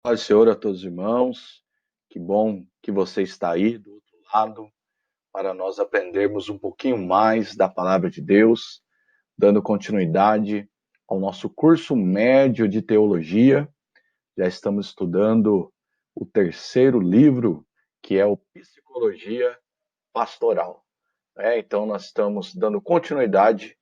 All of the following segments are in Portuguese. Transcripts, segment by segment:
Paz do Senhor a todos os irmãos, que bom que você está aí do outro lado para nós aprendermos um pouquinho mais da palavra de Deus, dando continuidade ao nosso curso médio de teologia. Já estamos estudando o terceiro livro, que é o Psicologia Pastoral. Então, nós estamos dando continuidade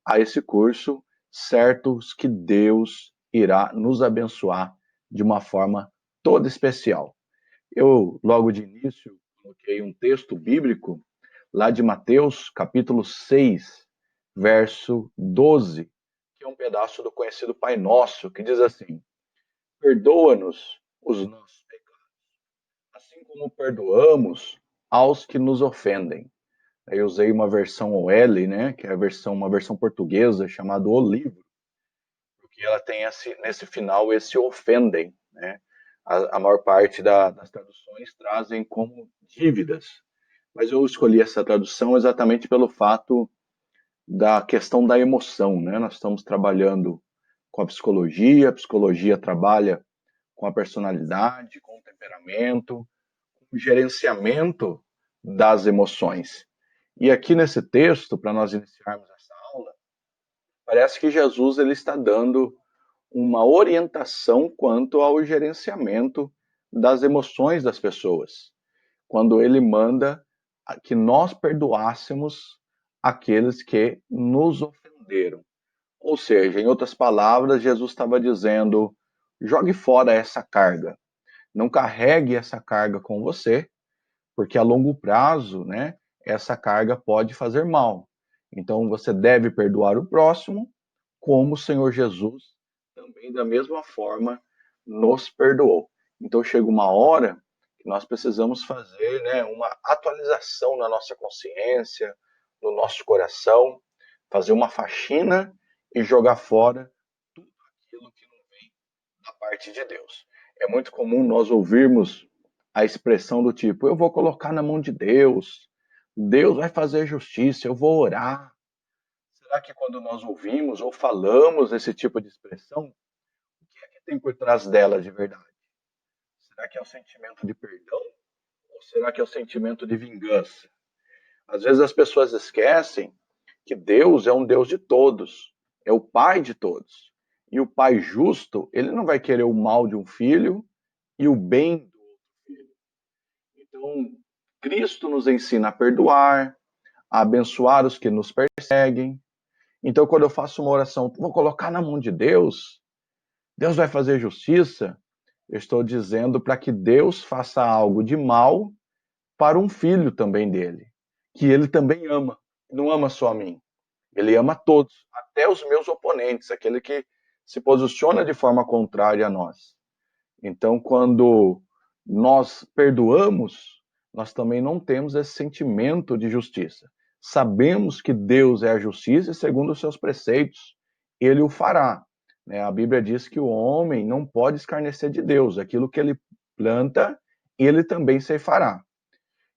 a esse curso, certos que Deus irá nos abençoar de uma forma toda especial. Eu, logo de início, coloquei um texto bíblico lá de Mateus, capítulo 6, verso 12, que é um pedaço do conhecido Pai Nosso, que diz assim: perdoa-nos os nossos pecados, assim como perdoamos aos que nos ofendem. Eu usei uma versão OL, né, que é uma versão portuguesa chamada O Livro, porque ela tem nesse final esse ofendem, né? A maior parte das traduções trazem como dívidas, mas eu escolhi essa tradução exatamente pelo fato da questão da emoção, né? Nós estamos trabalhando com a psicologia trabalha com a personalidade, com o temperamento, com o gerenciamento das emoções. E aqui nesse texto, para nós iniciarmos essa aula, parece que Jesus ele está dando uma orientação quanto ao gerenciamento das emoções das pessoas, quando ele manda que nós perdoássemos aqueles que nos ofenderam. Ou seja, em outras palavras, Jesus estava dizendo: jogue fora essa carga, não carregue essa carga com você, porque a longo prazo, né, essa carga pode fazer mal. Então você deve perdoar o próximo, como o Senhor Jesus também da mesma forma nos perdoou. Então chega uma hora que nós precisamos fazer, né, uma atualização na nossa consciência, no nosso coração, fazer uma faxina e jogar fora tudo aquilo que não vem da parte de Deus. É muito comum nós ouvirmos a expressão do tipo: eu vou colocar na mão de Deus, Deus vai fazer justiça, eu vou orar. Será que quando nós ouvimos ou falamos esse tipo de expressão, o que é que tem por trás dela de verdade? Será que é o sentimento de perdão? Ou será que é o sentimento de vingança? Às vezes as pessoas esquecem que Deus é um Deus de todos, é o Pai de todos. E o Pai justo, ele não vai querer o mal de um filho e o bem do outro filho. Então, Cristo nos ensina a perdoar, a abençoar os que nos perseguem. Então, quando eu faço uma oração, vou colocar na mão de Deus, Deus vai fazer justiça, eu estou dizendo para que Deus faça algo de mal para um filho também dele, que ele também ama. Não ama só a mim, ele ama todos, até os meus oponentes, aquele que se posiciona de forma contrária a nós. Então, quando nós perdoamos, nós também não temos esse sentimento de justiça. Sabemos que Deus é a justiça e, segundo os seus preceitos, ele o fará. A Bíblia diz que o homem não pode escarnecer de Deus. Aquilo que ele planta, ele também se fará.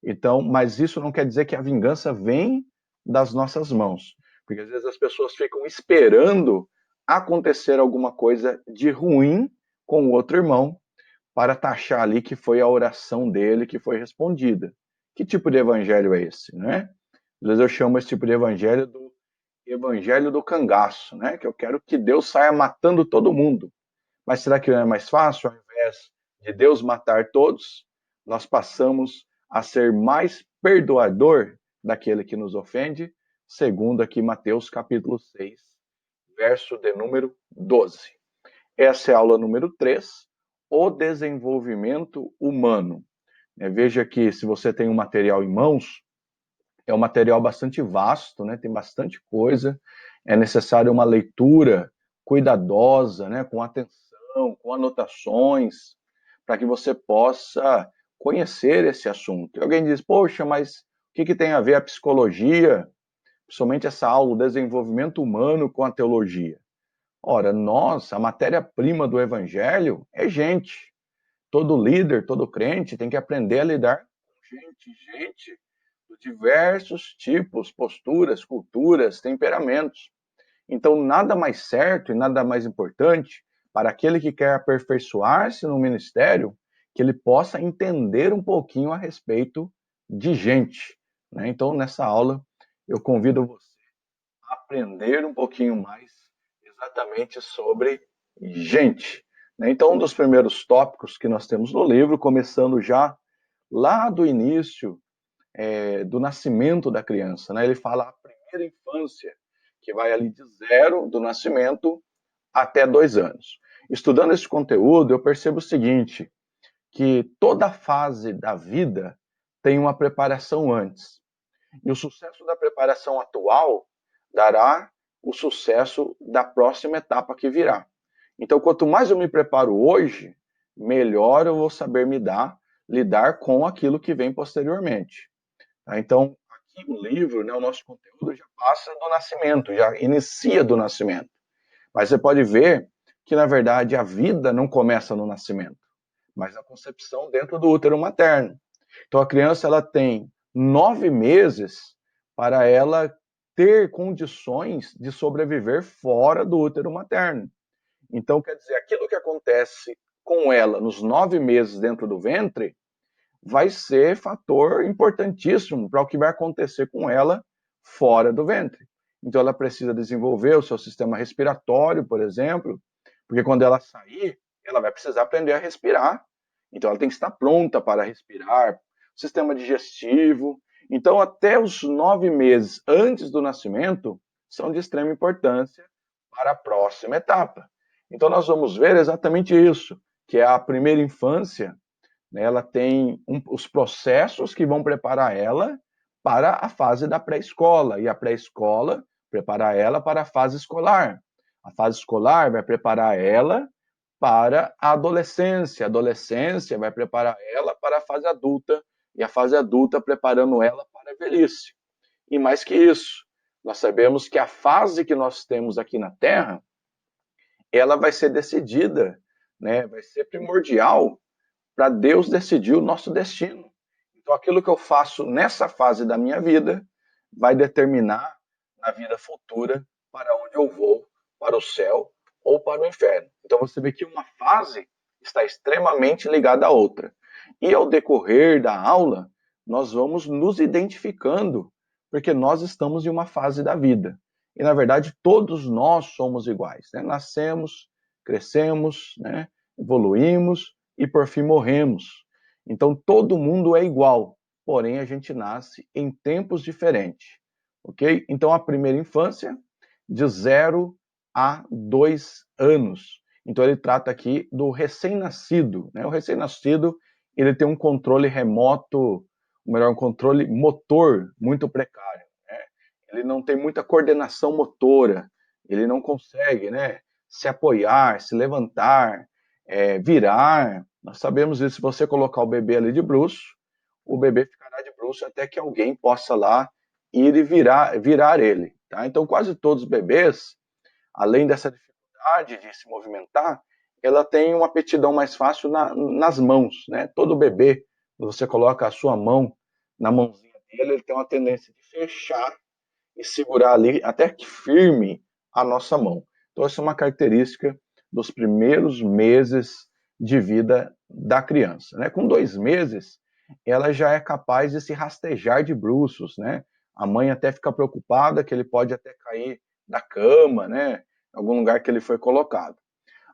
Então, mas isso não quer dizer que a vingança vem das nossas mãos. Porque às vezes as pessoas ficam esperando acontecer alguma coisa de ruim com o outro irmão para taxar ali que foi a oração dele que foi respondida. Que tipo de evangelho é esse, né? Às vezes eu chamo esse tipo de evangelho do evangelho do cangaço, né? Que eu quero que Deus saia matando todo mundo. Mas será que não é mais fácil, ao invés de Deus matar todos, nós passamos a ser mais perdoador daquele que nos ofende, segundo aqui Mateus capítulo 6, verso de número 12. Essa é a aula número 3, o desenvolvimento humano. Veja que se você tem um material em mãos, é um material bastante vasto, né? Tem bastante coisa, é necessário uma leitura cuidadosa, né? Com atenção, com anotações, para que você possa conhecer esse assunto. E alguém diz: poxa, mas o que tem a ver a psicologia, principalmente essa aula, o desenvolvimento humano com a teologia? Ora, nós, a matéria-prima do evangelho é gente. Todo líder, todo crente tem que aprender a lidar com gente de diversos tipos, posturas, culturas, temperamentos. Então, nada mais certo e nada mais importante para aquele que quer aperfeiçoar-se no ministério, que ele possa entender um pouquinho a respeito de gente, né? Então, nessa aula, eu convido você a aprender um pouquinho mais exatamente sobre gente, né? Então, um dos primeiros tópicos que nós temos no livro, começando já lá do início, do nascimento da criança, né? Ele fala a primeira infância, que vai ali de 0 do nascimento até 2 anos. Estudando esse conteúdo, eu percebo o seguinte, que toda fase da vida tem uma preparação antes. E o sucesso da preparação atual dará o sucesso da próxima etapa que virá. Então, quanto mais eu me preparo hoje, melhor eu vou saber lidar com aquilo que vem posteriormente. Então, aqui no livro, né, o nosso conteúdo já passa do nascimento, já inicia do nascimento. Mas você pode ver que, na verdade, a vida não começa no nascimento, mas na concepção dentro do útero materno. Então, a criança ela tem 9 meses para ela ter condições de sobreviver fora do útero materno. Então, quer dizer, aquilo que acontece com ela nos 9 meses dentro do ventre vai ser fator importantíssimo para o que vai acontecer com ela fora do ventre. Então, ela precisa desenvolver o seu sistema respiratório, por exemplo, porque quando ela sair, ela vai precisar aprender a respirar. Então, ela tem que estar pronta para respirar, sistema digestivo. Então, até os 9 meses antes do nascimento são de extrema importância para a próxima etapa. Então, nós vamos ver exatamente isso, que é a primeira infância, né? Ela tem os processos que vão preparar ela para a fase da pré-escola, e a pré-escola prepara ela para a fase escolar. A fase escolar vai preparar ela para a adolescência vai preparar ela para a fase adulta, e a fase adulta preparando ela para a velhice. E mais que isso, nós sabemos que a fase que nós temos aqui na Terra, ela vai ser decidida, né? Vai ser primordial para Deus decidir o nosso destino. Então, aquilo que eu faço nessa fase da minha vida vai determinar na vida futura para onde eu vou, para o céu ou para o inferno. Então, você vê que uma fase está extremamente ligada à outra. E ao decorrer da aula, nós vamos nos identificando, porque nós estamos em uma fase da vida. E, na verdade, todos nós somos iguais, né? Nascemos, crescemos, né? Evoluímos e por fim morremos. Então todo mundo é igual, porém a gente nasce em tempos diferentes, ok? Então a primeira infância, de 0 a 2 anos. Então ele trata aqui do recém-nascido, né? O recém-nascido, ele tem um controle remoto, ou melhor, um controle motor muito precário, né? Ele não tem muita coordenação motora, ele não consegue, né, se apoiar, se levantar, virar. Nós sabemos isso, se você colocar o bebê ali de bruço, o bebê ficará de bruço até que alguém possa lá ir e virar ele. Tá? Então, quase todos os bebês, além dessa dificuldade de se movimentar, ela tem uma aptidão mais fácil nas mãos. Né? Todo bebê, quando você coloca a sua mão na mãozinha dele, ele tem uma tendência de fechar e segurar ali até que firme a nossa mão. Então, essa é uma característica dos primeiros meses de vida da criança. Né? Com 2 meses, ela já é capaz de se rastejar de bruços, né? A mãe até fica preocupada que ele pode até cair da cama, né? Em algum lugar que ele foi colocado.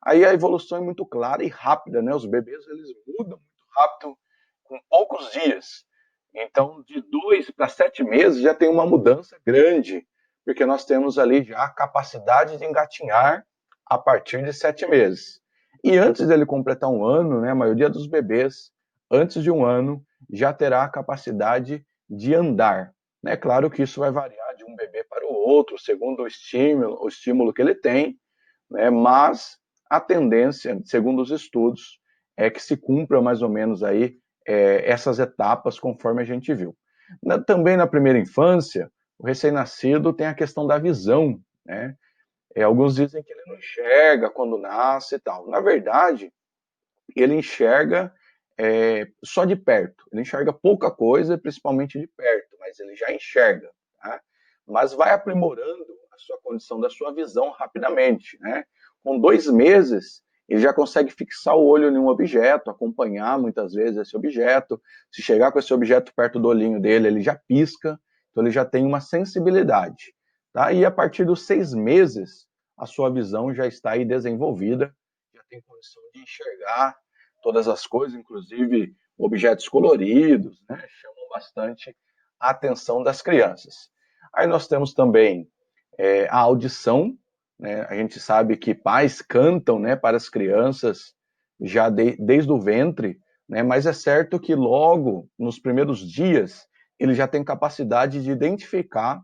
Aí a evolução é muito clara e rápida, né? Os bebês eles mudam muito rápido com poucos dias. Então, de 2 para 7 meses já tem uma mudança grande, porque nós temos ali já a capacidade de engatinhar a partir de 7 meses. E antes dele completar 1 ano, né, a maioria dos bebês, antes de 1 ano, já terá a capacidade de andar. É claro que isso vai variar de um bebê para o outro, segundo o estímulo que ele tem, né, mas a tendência, segundo os estudos, é que se cumpra mais ou menos aí essas etapas conforme a gente viu. Também na primeira infância, o recém-nascido tem a questão da visão, né? Alguns dizem que ele não enxerga quando nasce e tal. Na verdade, ele enxerga só de perto. Ele enxerga pouca coisa, principalmente de perto, mas ele já enxerga. Tá? Mas vai aprimorando a sua condição da sua visão rapidamente. Né? Com 2 meses, ele já consegue fixar o olho em um objeto, acompanhar muitas vezes esse objeto. Se chegar com esse objeto perto do olhinho dele, ele já pisca, então ele já tem uma sensibilidade. Tá? E a partir dos 6 meses, a sua visão já está aí desenvolvida, já tem condição de enxergar todas as coisas, inclusive objetos coloridos, né? Chamam bastante a atenção das crianças. Aí nós temos também a audição, né? A gente sabe que pais cantam, né, para as crianças já desde o ventre, né? Mas é certo que logo nos primeiros dias ele já tem capacidade de identificar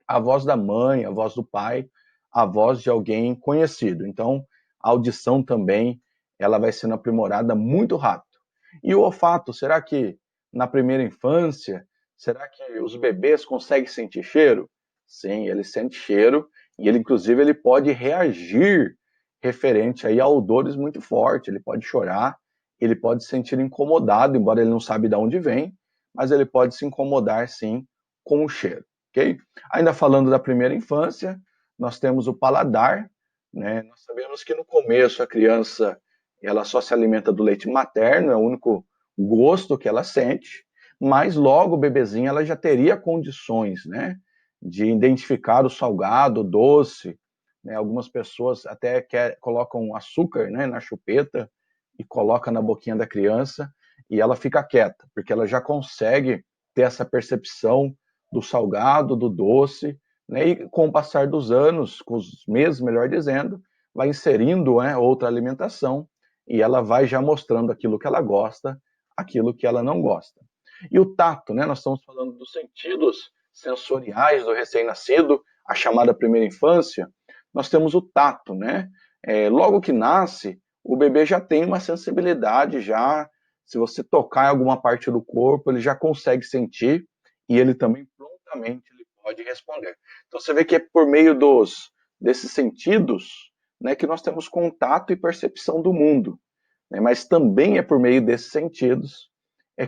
a voz da mãe, a voz do pai, a voz de alguém conhecido. Então, a audição também ela vai sendo aprimorada muito rápido. E o olfato, será que na primeira infância, será que os bebês conseguem sentir cheiro? Sim, ele sente cheiro e ele inclusive ele pode reagir referente aí a odores muito fortes, ele pode chorar, ele pode se sentir incomodado, embora ele não saiba de onde vem, mas ele pode se incomodar sim com o cheiro, ok? Ainda falando da primeira infância, nós temos o paladar, né? Nós sabemos que no começo a criança ela só se alimenta do leite materno, é o único gosto que ela sente, mas logo o bebezinho ela já teria condições, né, de identificar o salgado, o doce, né? Algumas pessoas até colocam açúcar, né, na chupeta e coloca na boquinha da criança e ela fica quieta, porque ela já consegue ter essa percepção do salgado, do doce, né? E com o passar dos anos, com os meses, melhor dizendo, vai inserindo, né, outra alimentação e ela vai já mostrando aquilo que ela gosta, aquilo que ela não gosta. E o tato, né? Nós estamos falando dos sentidos sensoriais do recém-nascido, a chamada primeira infância. Nós temos o tato, né? Logo que nasce, o bebê já tem uma sensibilidade, já se você tocar em alguma parte do corpo, ele já consegue sentir e ele também prontamente ele pode responder. Então você vê que é por meio desses sentidos, né, que nós temos contato e percepção do mundo, né, mas também é por meio desses sentidos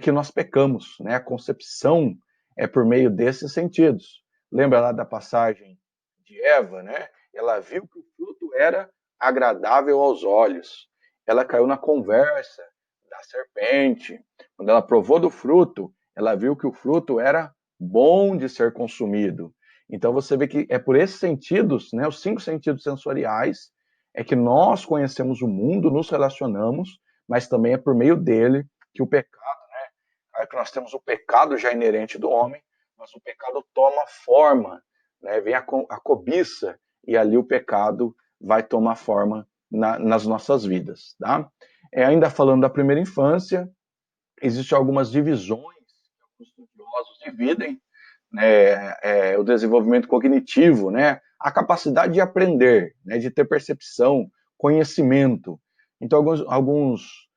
que nós pecamos, né? A concepção é por meio desses sentidos. Lembra lá da passagem de Eva, né? Ela viu que o fruto era agradável aos olhos. Ela caiu na conversa da serpente. Quando ela provou do fruto, ela viu que o fruto era bom de ser consumido. Então você vê que é por esses sentidos, né, os 5 sentidos sensoriais, é que nós conhecemos o mundo, nos relacionamos, mas também é por meio dele que o pecado, né, é que nós temos o pecado já inerente do homem, mas o pecado toma forma, né, vem a cobiça e ali o pecado vai tomar forma nas nossas vidas, tá? Ainda falando da primeira infância, existem algumas divisões que alguns estudiosos dividem, né, o desenvolvimento cognitivo, né, a capacidade de aprender, né, de ter percepção, conhecimento. Então, alguns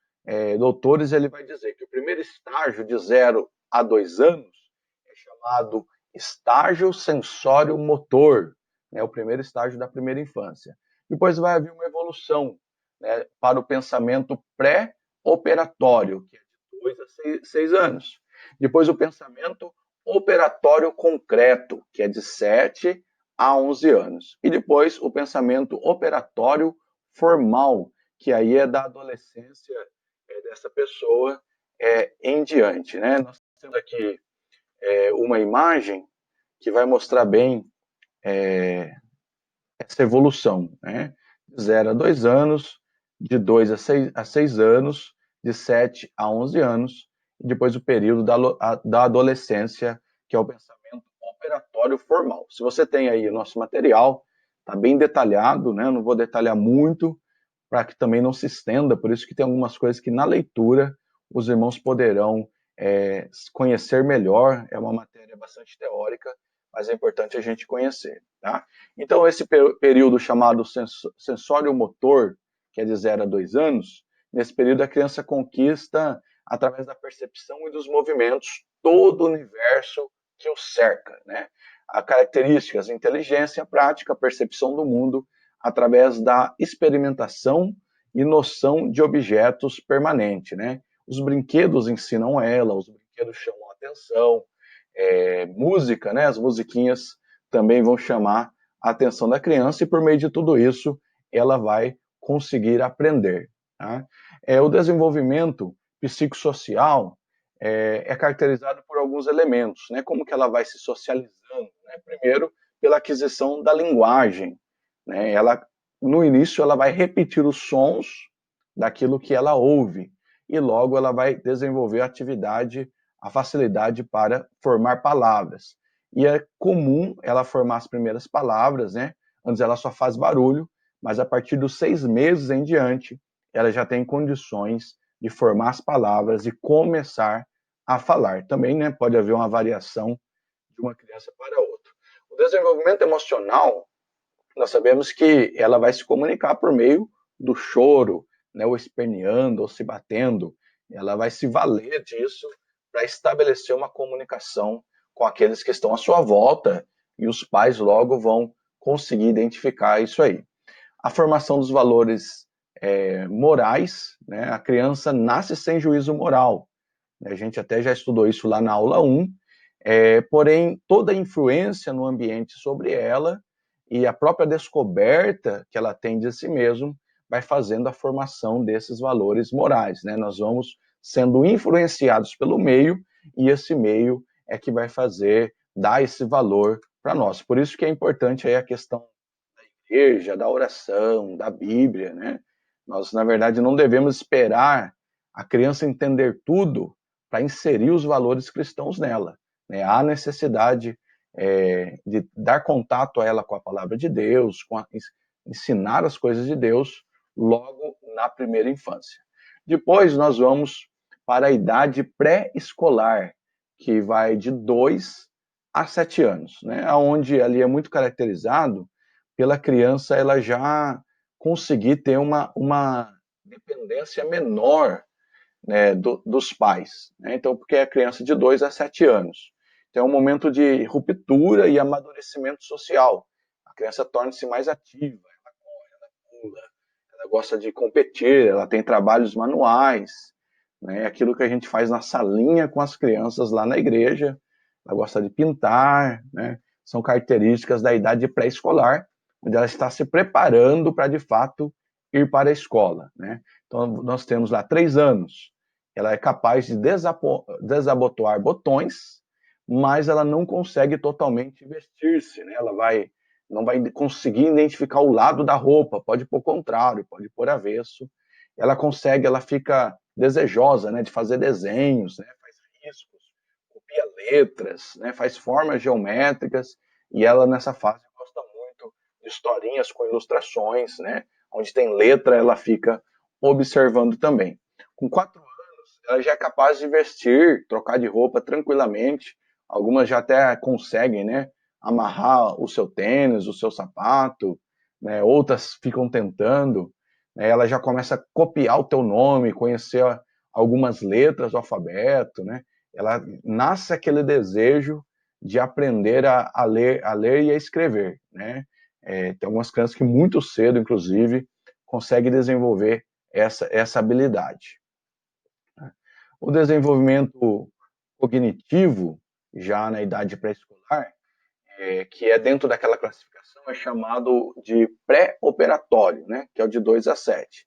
doutores ele vai dizer que o primeiro estágio de 0 a 2 anos é chamado estágio sensório-motor, né, o primeiro estágio da primeira infância. Depois vai haver uma evolução, né, para o pensamento pré-operatório, que é de 2 a 6 anos. Depois o pensamento operatório concreto, que é de 7 a 11 anos. E depois o pensamento operatório formal, que aí é da adolescência dessa pessoa em diante, né? Nós temos aqui uma imagem que vai mostrar bem essa evolução, né? De 0 a 2 anos, de 2 a 6 anos, de 7 a 11 anos, e depois o período da adolescência, que é o pensamento operatório formal. Se você tem aí o nosso material, está bem detalhado, né? Eu não vou detalhar muito, para que também não se estenda, por isso que tem algumas coisas que na leitura os irmãos poderão conhecer melhor, é uma matéria bastante teórica, mas é importante a gente conhecer, tá? Então, esse período chamado sensório-motor, que é de 0 a 2 anos, nesse período a criança conquista, através da percepção e dos movimentos, todo o universo que o cerca, né? As características, inteligência, prática, percepção do mundo, através da experimentação e noção de objetos permanente, né? Os brinquedos ensinam ela, os brinquedos chamam a atenção, música, né? As musiquinhas também vão chamar a atenção da criança e por meio de tudo isso ela vai conseguir aprender. Tá? O desenvolvimento psicossocial é caracterizado por alguns elementos, né? Como que ela vai se socializando, né? Primeiro, pela aquisição da linguagem, né? No início, ela vai repetir os sons daquilo que ela ouve e logo ela vai desenvolver a facilidade para formar palavras. E é comum ela formar as primeiras palavras, né? Antes ela só faz barulho, mas a partir dos 6 meses em diante, ela já tem condições de formar as palavras e começar a falar. Também, né, pode haver uma variação de uma criança para outra. O desenvolvimento emocional, nós sabemos que ela vai se comunicar por meio do choro, né, ou esperneando, ou se batendo. Ela vai se valer disso para estabelecer uma comunicação com aqueles que estão à sua volta e os pais logo vão conseguir identificar isso aí. A formação dos valores morais, né, a criança nasce sem juízo moral. A gente até já estudou isso lá na aula 1, porém, toda a influência no ambiente sobre ela e a própria descoberta que ela tem de si mesma vai fazendo a formação desses valores morais, né? Nós vamos sendo influenciados pelo meio e esse meio é que vai dar esse valor para nós. Por isso que é importante aí a questão da igreja, da oração, da Bíblia, né? Nós, na verdade, não devemos esperar a criança entender tudo para inserir os valores cristãos nela. Né? Há necessidade de dar contato a ela com a palavra de Deus, ensinar as coisas de Deus logo na primeira infância. Depois nós vamos para a idade pré-escolar, que vai de 2 a 7 anos, né? Onde ali é muito caracterizado pela criança ela já conseguir ter uma dependência menor, né, dos pais. Né? Então, porque é criança de 2 a 7 anos. Então, é um momento de ruptura e amadurecimento social. A criança torna-se mais ativa, ela corre, ela pula, ela gosta de competir, ela tem trabalhos manuais, né? Aquilo que a gente faz na salinha com as crianças lá na igreja. Ela gosta de pintar, né? São características da idade pré-escolar, onde ela está se preparando para, de fato, ir para a escola. Né? Então, nós temos lá 3 anos. Ela é capaz de desabotoar botões, mas ela não consegue totalmente vestir-se. Né? Não vai conseguir identificar o lado da roupa, pode pôr contrário, pode pôr avesso. Ela fica desejosa, né, de fazer desenhos, né, faz riscos, copia letras, né, faz formas geométricas, e ela nessa fase gosta muito de historinhas com ilustrações, né, onde tem letra, ela fica observando também. Com 4 anos, ela já é capaz de vestir, trocar de roupa tranquilamente, algumas já até conseguem, né, amarrar o seu tênis, o seu sapato, né, outras ficam tentando, né, ela já começa a copiar o teu nome, conhecer algumas letras do alfabeto, né, ela nasce aquele desejo de aprender a ler e a escrever, né, tem algumas crianças que muito cedo, inclusive, conseguem desenvolver essa habilidade. O desenvolvimento cognitivo, já na idade pré-escolar, que é dentro daquela classificação, é chamado de pré-operatório, né, que é o de 2 a 7.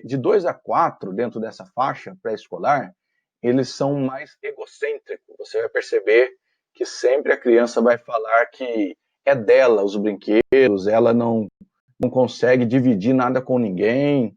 De 2 a 4, dentro dessa faixa pré-escolar, eles são mais egocêntricos. Você vai perceber que sempre a criança vai falar que é dela os brinquedos, ela não consegue dividir nada com ninguém,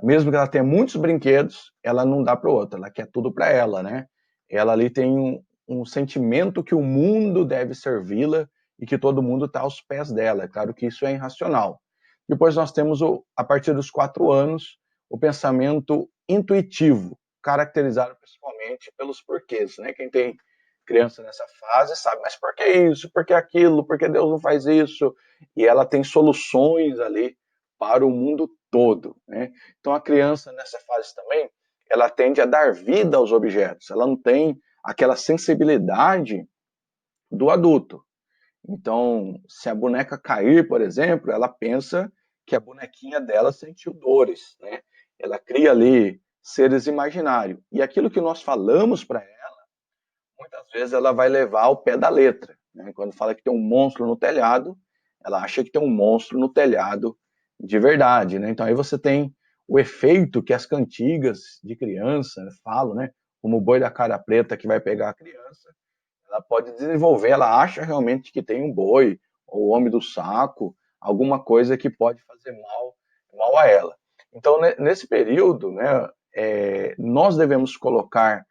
mesmo que ela tenha muitos brinquedos, ela não dá para o outro, ela quer tudo para ela, né? Ela ali tem um sentimento que o mundo deve servi-la e que todo mundo está aos pés dela. É claro que isso é irracional. Depois nós temos, a partir dos 4 anos, o pensamento intuitivo, caracterizado principalmente pelos porquês, né? Quem tem criança nessa fase sabe, mas por que isso? Por que aquilo? Por que Deus não faz isso? E ela tem soluções ali para o mundo todo, né? Então a criança nessa fase também, ela tende a dar vida aos objetos, ela não tem aquela sensibilidade do adulto. Então, se a boneca cair, por exemplo, ela pensa que a bonequinha dela sentiu dores, né? Ela cria ali seres imaginários. E aquilo que nós falamos para ela, muitas vezes ela vai levar ao pé da letra. Né? Quando fala que tem um monstro no telhado, ela acha que tem um monstro no telhado de verdade, né? Então aí você tem o efeito que as cantigas de criança falam, né? Como o boi da cara preta que vai pegar a criança, ela pode desenvolver, ela acha realmente que tem um boi, ou o homem do saco, alguma coisa que pode fazer mal a ela. Então, nesse período, né, nós devemos colocar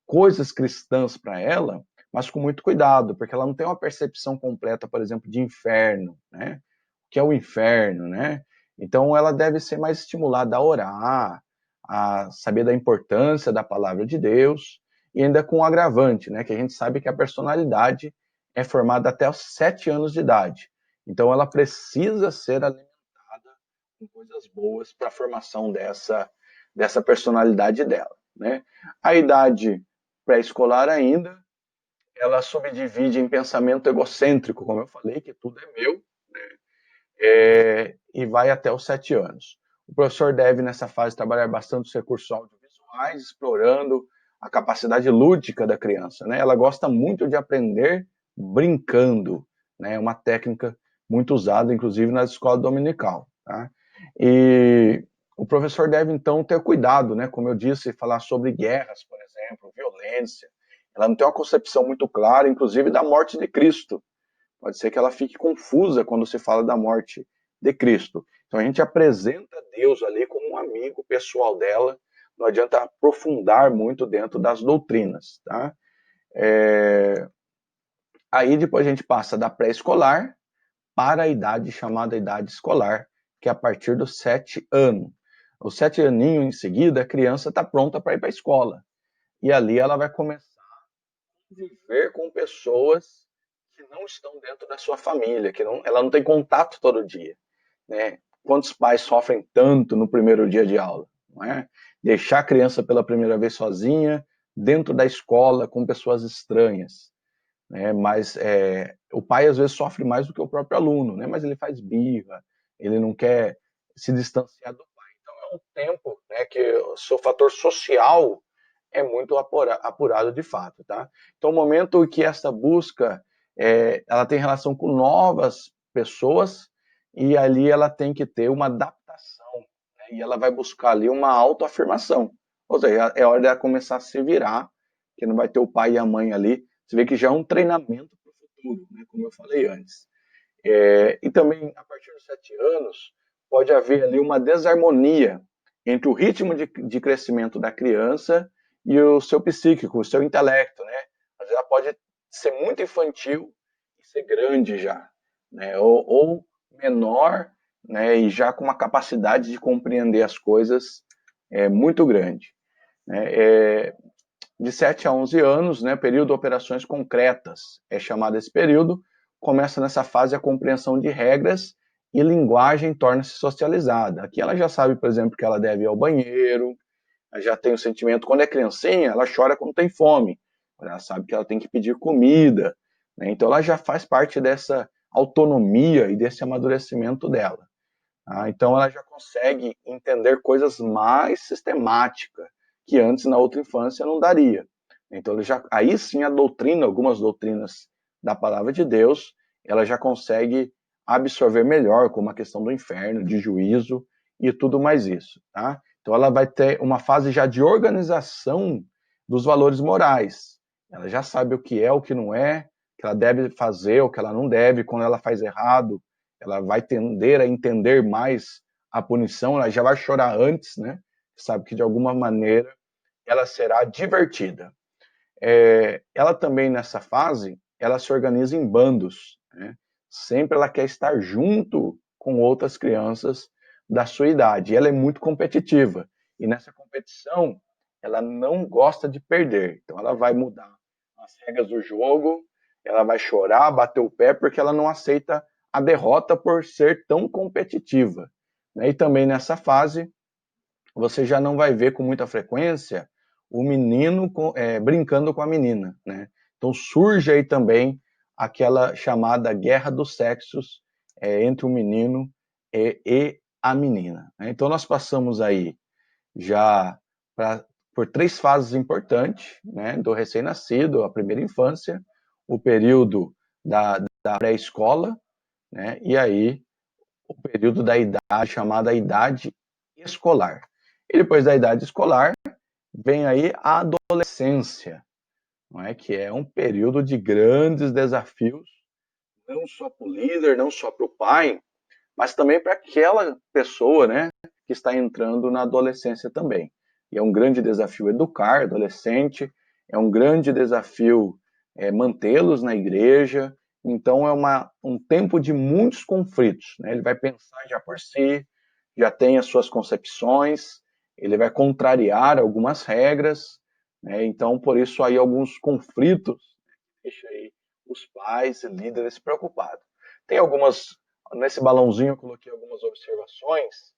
coisas cristãs para ela, mas com muito cuidado, porque ela não tem uma percepção completa, por exemplo, de inferno, né? O que é o inferno, né? Então ela deve ser mais estimulada a orar, a saber da importância da palavra de Deus, e ainda com um agravante, né? Que a gente sabe que a personalidade é formada até os 7 anos de idade. Então ela precisa ser alimentada com coisas boas para a formação dessa personalidade dela, né? A idade pré-escolar ainda, ela subdivide em pensamento egocêntrico, como eu falei, que tudo é meu, e vai até os 7 anos. O professor deve, nessa fase, trabalhar bastante os recursos audiovisuais, explorando a capacidade lúdica da criança, né? Ela gosta muito de aprender brincando, né? É uma técnica muito usada, inclusive, na escola dominical, tá? E o professor deve, então, ter cuidado, né? Como eu disse, falar sobre guerras, por exemplo, violência. Ela não tem uma concepção muito clara, inclusive, da morte de Cristo. Pode ser que ela fique confusa quando se fala da morte de Cristo. Então a gente apresenta Deus ali como um amigo pessoal dela, não adianta aprofundar muito dentro das doutrinas, tá? Aí depois a gente passa da pré-escolar para a idade chamada idade escolar, que é a partir dos 7 anos. Os 7 aninhos em seguida, a criança está pronta para ir para a escola. E ali ela vai começar a viver com pessoas que não estão dentro da sua família, que ela não tem contato todo dia, né? Quantos pais sofrem tanto no primeiro dia de aula, não é? Deixar a criança pela primeira vez sozinha, dentro da escola, com pessoas estranhas, né? Mas o pai às vezes sofre mais do que o próprio aluno, né? Mas ele faz birra, ele não quer se distanciar do pai. Então é um tempo, né, que o seu fator social é muito apurado de fato, tá? Então o momento que essa busca ela tem relação com novas pessoas e ali ela tem que ter uma adaptação, né? E ela vai buscar ali uma autoafirmação, ou seja, é hora dela começar a se virar, que não vai ter o pai e a mãe ali. Você vê que já é um treinamento para o futuro, né? Como eu falei antes. E também, a partir dos 7 anos, pode haver ali uma desarmonia entre o ritmo de crescimento da criança e o seu psíquico, o seu intelecto, né? Às vezes ela pode ser muito infantil e ser grande já, né? Ou menor, né? E já com uma capacidade de compreender as coisas muito grande, né? De 7 a 11 anos, né, período de operações concretas, é chamado esse período, começa nessa fase a compreensão de regras e linguagem torna-se socializada. Aqui ela já sabe, por exemplo, que ela deve ir ao banheiro, ela já tem o sentimento, quando é criancinha, ela chora quando tem fome, ela sabe que ela tem que pedir comida, né? Então ela já faz parte dessa autonomia e desse amadurecimento dela. Tá? Então ela já consegue entender coisas mais sistemáticas que antes na outra infância não daria. Então aí sim a doutrina, algumas doutrinas da palavra de Deus, ela já consegue absorver melhor, como a questão do inferno, de juízo e tudo mais isso, tá? Então ela vai ter uma fase já de organização dos valores morais. Ela já sabe o que é, o que não é, o que ela deve fazer, o que ela não deve, quando ela faz errado, ela vai tender a entender mais a punição, ela já vai chorar antes, né? Sabe que de alguma maneira ela será divertida. Ela também nessa fase, ela se organiza em bandos, né? Sempre ela quer estar junto com outras crianças da sua idade. E ela é muito competitiva. E nessa competição, ela não gosta de perder. Então ela vai mudar as regras do jogo, ela vai chorar, bater o pé, porque ela não aceita a derrota por ser tão competitiva, né? E também nessa fase, você já não vai ver com muita frequência o menino brincando com a menina, né? Então surge aí também aquela chamada guerra dos sexos entre o menino e a menina, né? Então nós passamos aí já por 3 fases importantes, né? Do recém-nascido, a primeira infância, o período da pré-escola, né? E aí o período da idade chamada idade escolar. E depois da idade escolar, vem aí a adolescência, não é? Que é um período de grandes desafios, não só para o líder, não só para o pai, mas também para aquela pessoa, né, que está entrando na adolescência também. E é um grande desafio educar adolescente, é um grande desafio mantê-los na igreja. Então é um tempo de muitos conflitos, né? Ele vai pensar já por si, já tem as suas concepções, ele vai contrariar algumas regras, né? Então por isso aí alguns conflitos deixa aí os pais e líderes preocupados. Tem algumas, nesse balãozinho eu coloquei algumas observações,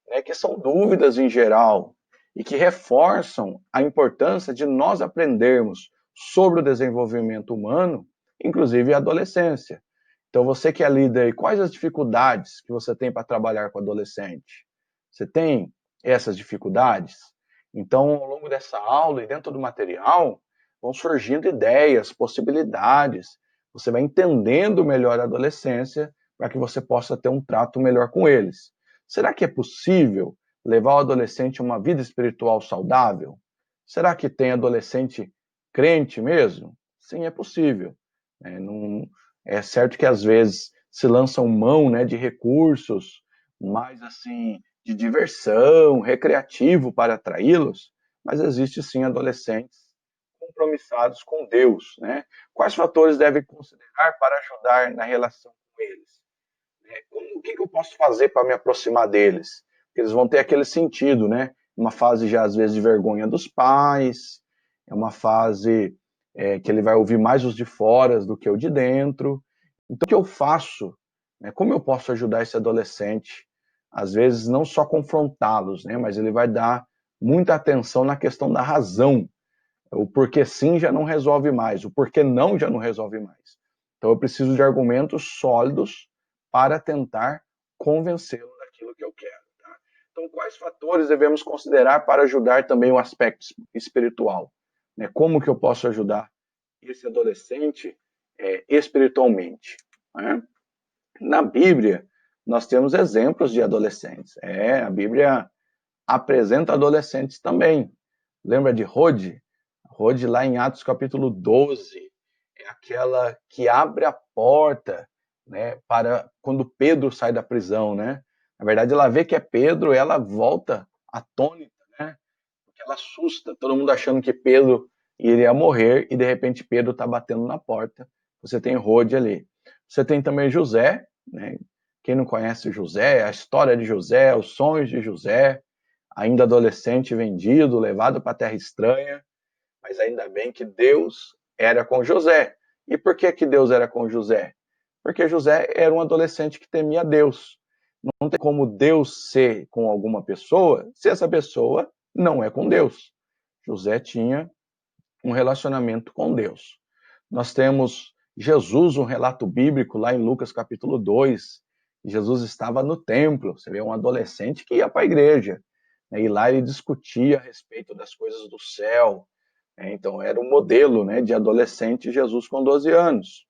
né, que são dúvidas em geral e que reforçam a importância de nós aprendermos sobre o desenvolvimento humano, inclusive a adolescência. Então, você que é líder, quais as dificuldades que você tem para trabalhar com adolescente? Você tem essas dificuldades? Então, ao longo dessa aula e dentro do material, vão surgindo ideias, possibilidades. Você vai entendendo melhor a adolescência para que você possa ter um trato melhor com eles. Será que é possível levar o adolescente a uma vida espiritual saudável? Será que tem adolescente crente mesmo? Sim, é possível. Não, é certo que às vezes se lançam mão, né, de recursos mais assim de diversão, recreativo para atraí-los, mas existe sim adolescentes compromissados com Deus, né? Quais fatores devem considerar para ajudar na relação com eles? O que eu posso fazer para me aproximar deles? Porque eles vão ter aquele sentido, né? Uma fase já às vezes de vergonha dos pais, é uma fase que ele vai ouvir mais os de fora do que o de dentro. Então, o que eu faço? Né? Como eu posso ajudar esse adolescente? Às vezes, não só confrontá-los, né? Mas ele vai dar muita atenção na questão da razão. O porquê sim já não resolve mais, o porquê não já não resolve mais. Então eu preciso de argumentos sólidos para tentar convencê-lo daquilo que eu quero. Tá? Então, quais fatores devemos considerar para ajudar também o aspecto espiritual? Né? Como que eu posso ajudar esse adolescente espiritualmente? Né? Na Bíblia, nós temos exemplos de adolescentes. A Bíblia apresenta adolescentes também. Lembra de Rode? Rode, lá em Atos capítulo 12, é aquela que abre a porta, né, para quando Pedro sai da prisão, né? Na verdade, ela vê que é Pedro, ela volta atônita, né? Porque ela assusta, todo mundo achando que Pedro iria morrer e de repente Pedro está batendo na porta. Você tem Rode ali. Você tem também José, né? Quem não conhece José, a história de José, os sonhos de José, ainda adolescente, vendido, levado para a terra estranha, mas ainda bem que Deus era com José. E por que que Deus era com José? Porque José era um adolescente que temia Deus. Não tem como Deus ser com alguma pessoa se essa pessoa não é com Deus. José tinha um relacionamento com Deus. Nós temos Jesus, um relato bíblico lá em Lucas capítulo 2. Jesus estava no templo, você vê um adolescente que ia para a igreja, né, e lá ele discutia a respeito das coisas do céu. Então era um modelo, né, de adolescente Jesus com 12 anos.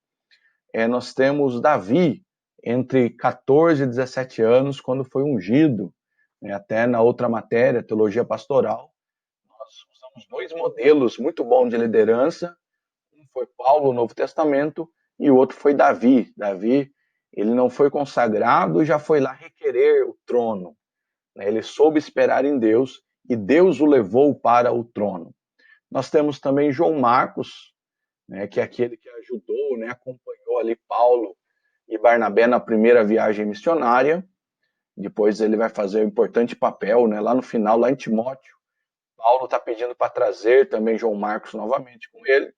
Nós temos Davi, entre 14 e 17 anos, quando foi ungido, né, até na outra matéria, teologia pastoral, nós usamos dois modelos muito bons de liderança. Um foi Paulo, no Novo Testamento, e o outro foi Davi. Davi, ele não foi consagrado e já foi lá requerer o trono. Né? Ele soube esperar em Deus e Deus o levou para o trono. Nós temos também João Marcos, né, que é aquele que ajudou, né, acompanhou ali Paulo e Barnabé na primeira viagem missionária. Depois ele vai fazer um importante papel, né, lá no final, lá em Timóteo. Paulo está pedindo para trazer também João Marcos novamente com ele.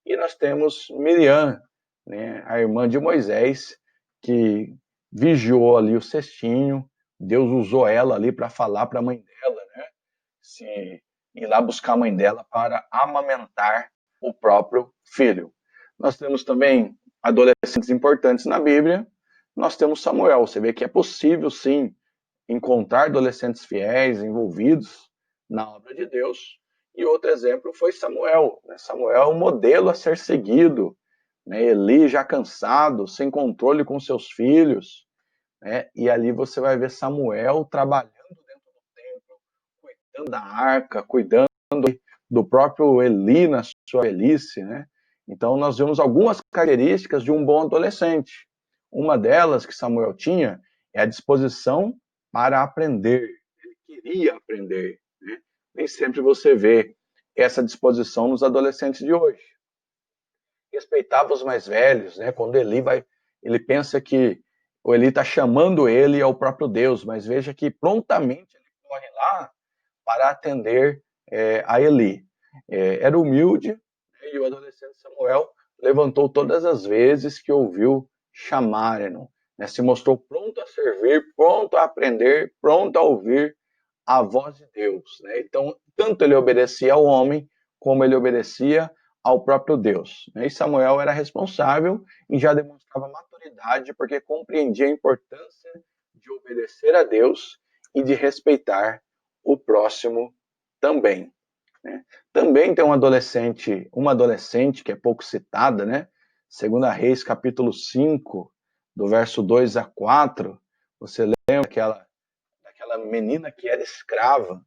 E nós temos Miriam, né, a irmã de Moisés, que vigiou ali o cestinho. Deus usou ela ali para falar para a mãe dela, né, se ir lá buscar a mãe dela para amamentar o próprio filho. Nós temos também adolescentes importantes na Bíblia. Nós temos Samuel. Você vê que é possível, sim, encontrar adolescentes fiéis, envolvidos na obra de Deus. E outro exemplo foi Samuel. Samuel é um modelo a ser seguido. Eli já cansado, sem controle com seus filhos. né? E ali você vai ver Samuel trabalhando dentro do templo, cuidando da arca, cuidando do próprio Eli na sua velhice, né? Então nós vemos algumas características de um bom adolescente. Uma delas que Samuel tinha é a disposição para aprender. Ele queria aprender, né? Nem sempre você vê essa disposição nos adolescentes de hoje. Respeitava os mais velhos, né? Quando ele pensa que o Eli está chamando ele ao próprio Deus, mas veja que prontamente ele corre lá para atender a Eli. Era humilde, né, e o adolescente Samuel levantou todas as vezes que ouviu chamarem-no, né? Se mostrou pronto a servir, pronto a aprender, pronto a ouvir a voz de Deus, né? Então, tanto ele obedecia ao homem, como ele obedecia ao próprio Deus, né? E Samuel era responsável e já demonstrava maturidade, porque compreendia a importância de obedecer a Deus e de respeitar o próximo também, né? Também tem uma adolescente que é pouco citada, né? Segunda Reis, capítulo 5, do verso 2 a 4, você lembra daquela menina que era escrava?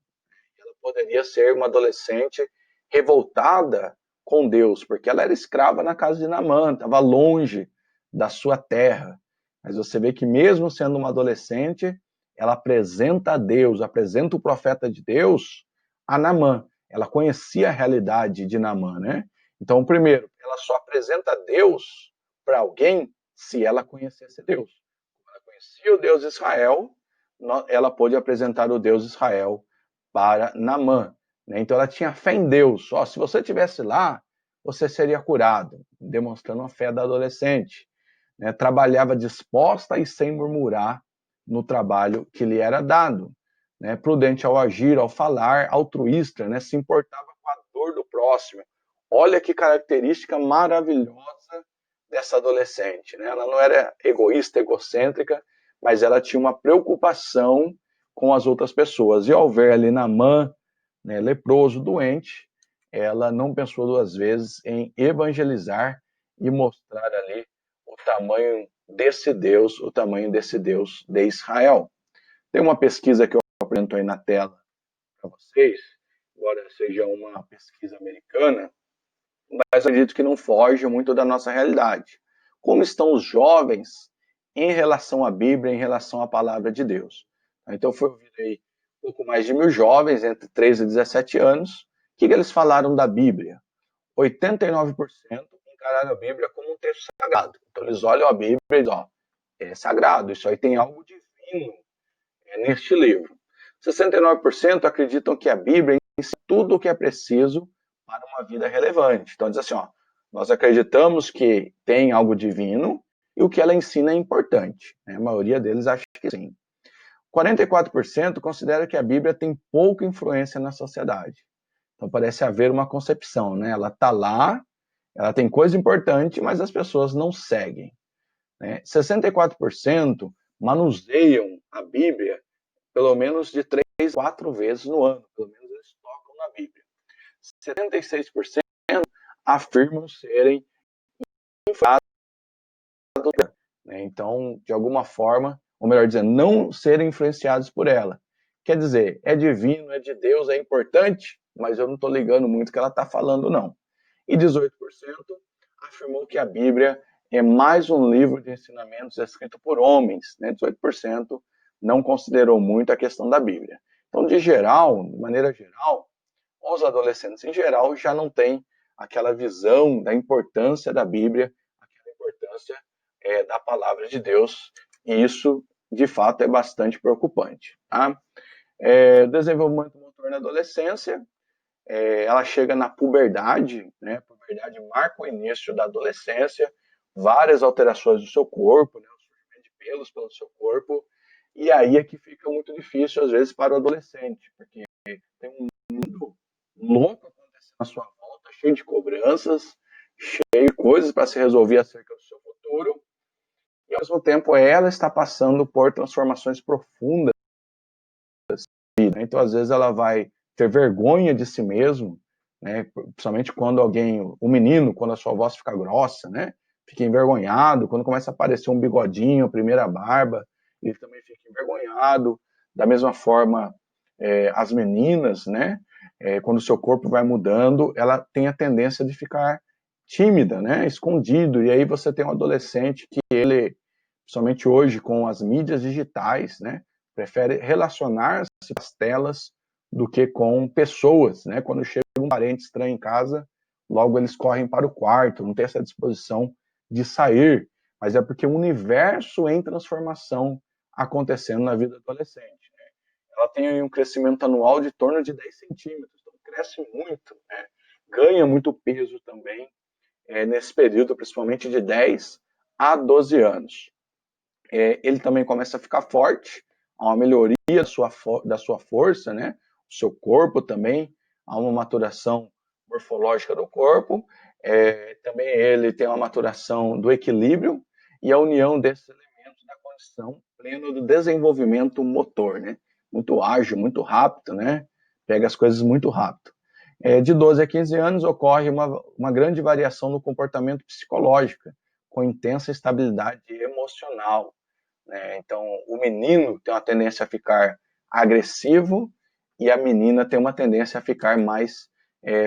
Ela poderia ser uma adolescente revoltada com Deus, porque ela era escrava na casa de Naamã, estava longe da sua terra. Mas você vê que mesmo sendo uma adolescente, ela apresenta a Deus, apresenta o profeta de Deus a Naamã. Ela conhecia a realidade de Naamã, né? Então, primeiro, ela só apresenta Deus para alguém se ela conhecesse Deus. Ela conhecia o Deus de Israel, ela pôde apresentar o Deus de Israel para Naamã, né? Então ela tinha fé em Deus. Se você estivesse lá, você seria curado, demonstrando a fé da adolescente, né? Trabalhava disposta e sem murmurar no trabalho que lhe era dado, né? Prudente ao agir, ao falar, altruísta, né? Se importava com a dor do próximo. Olha que característica maravilhosa dessa adolescente, né? Ela não era egoísta, egocêntrica, mas ela tinha uma preocupação com as outras pessoas. E ao ver ali Naamã, né, leproso, doente, ela não pensou duas vezes em evangelizar e mostrar ali o tamanho desse Deus de Israel. Tem uma pesquisa que eu apresento aí na tela para vocês, embora seja uma pesquisa americana, mas acredito que não foge muito da nossa realidade. Como estão os jovens em relação à Bíblia, em relação à palavra de Deus? Então foi ouvido aí um pouco mais de 1.000 jovens entre 13 e 17 anos. O que eles falaram da Bíblia? 89% encararam a Bíblia como um texto sagrado. Então eles olham a Bíblia e dizem, é sagrado, isso aí tem algo divino neste livro. 69% acreditam que a Bíblia ensina tudo o que é preciso para uma vida relevante. Então diz assim, nós acreditamos que tem algo divino e o que ela ensina é importante. A maioria deles acha que sim. 44% considera que a Bíblia tem pouca influência na sociedade. Então parece haver uma concepção, né? Ela está lá, ela tem coisa importante, mas as pessoas não seguem. 64% manuseiam a Bíblia pelo menos de 3 a 4 vezes no ano. Pelo menos eles tocam na Bíblia. 76% afirmam serem influenciados, né? Então, de alguma forma, ou melhor dizendo, não serem influenciados por ela. Quer dizer, é divino, é de Deus, é importante, mas eu não estou ligando muito o que ela está falando, não. E 18% afirmou que a Bíblia é mais um livro de ensinamentos escrito por homens, né? 18% não considerou muito a questão da Bíblia. Então, de maneira geral, os adolescentes em geral já não têm aquela visão da importância da Bíblia, aquela importância da palavra de Deus, e isso, de fato, é bastante preocupante. Tá? Desenvolvimento motor na adolescência, ela chega na puberdade, né? A puberdade marca o início da adolescência, várias alterações do seu corpo, né? O surgimento de pelos pelo seu corpo, e aí é que fica muito difícil, às vezes, para o adolescente, porque tem um mundo louco acontecendo à sua volta, cheio de cobranças, cheio de coisas para se resolver acerca do seu futuro, e ao mesmo tempo ela está passando por transformações profundas, né? Então às vezes ela vai ter vergonha de si mesmo, né? Principalmente quando o menino, quando a sua voz fica grossa, né? Fica envergonhado, quando começa a aparecer um bigodinho, a primeira barba, ele também fica envergonhado. Da mesma forma, as meninas, né, quando o seu corpo vai mudando, ela tem a tendência de ficar tímida, né, escondido, e aí você tem um adolescente que ele, principalmente hoje com as mídias digitais, né, prefere relacionar-se com as telas do que com pessoas, né, quando chega um parente estranho em casa, logo eles correm para o quarto, não tem essa disposição de sair, mas é porque o universo em transformação acontecendo na vida adolescente. Ela tem um crescimento anual de torno de 10 centímetros, então cresce muito, né? Ganha muito peso também nesse período, principalmente de 10 a 12 anos. Ele também começa a ficar forte, há uma melhoria da sua força, né? O seu corpo também, há uma maturação morfológica do corpo, também ele tem uma maturação do equilíbrio e a união desses elementos da condição plena do desenvolvimento motor, né? Muito ágil, muito rápido, né? Pega as coisas muito rápido. De 12 a 15 anos ocorre uma grande variação no comportamento psicológico, com intensa estabilidade emocional, né? Então, o menino tem uma tendência a ficar agressivo e a menina tem uma tendência a ficar mais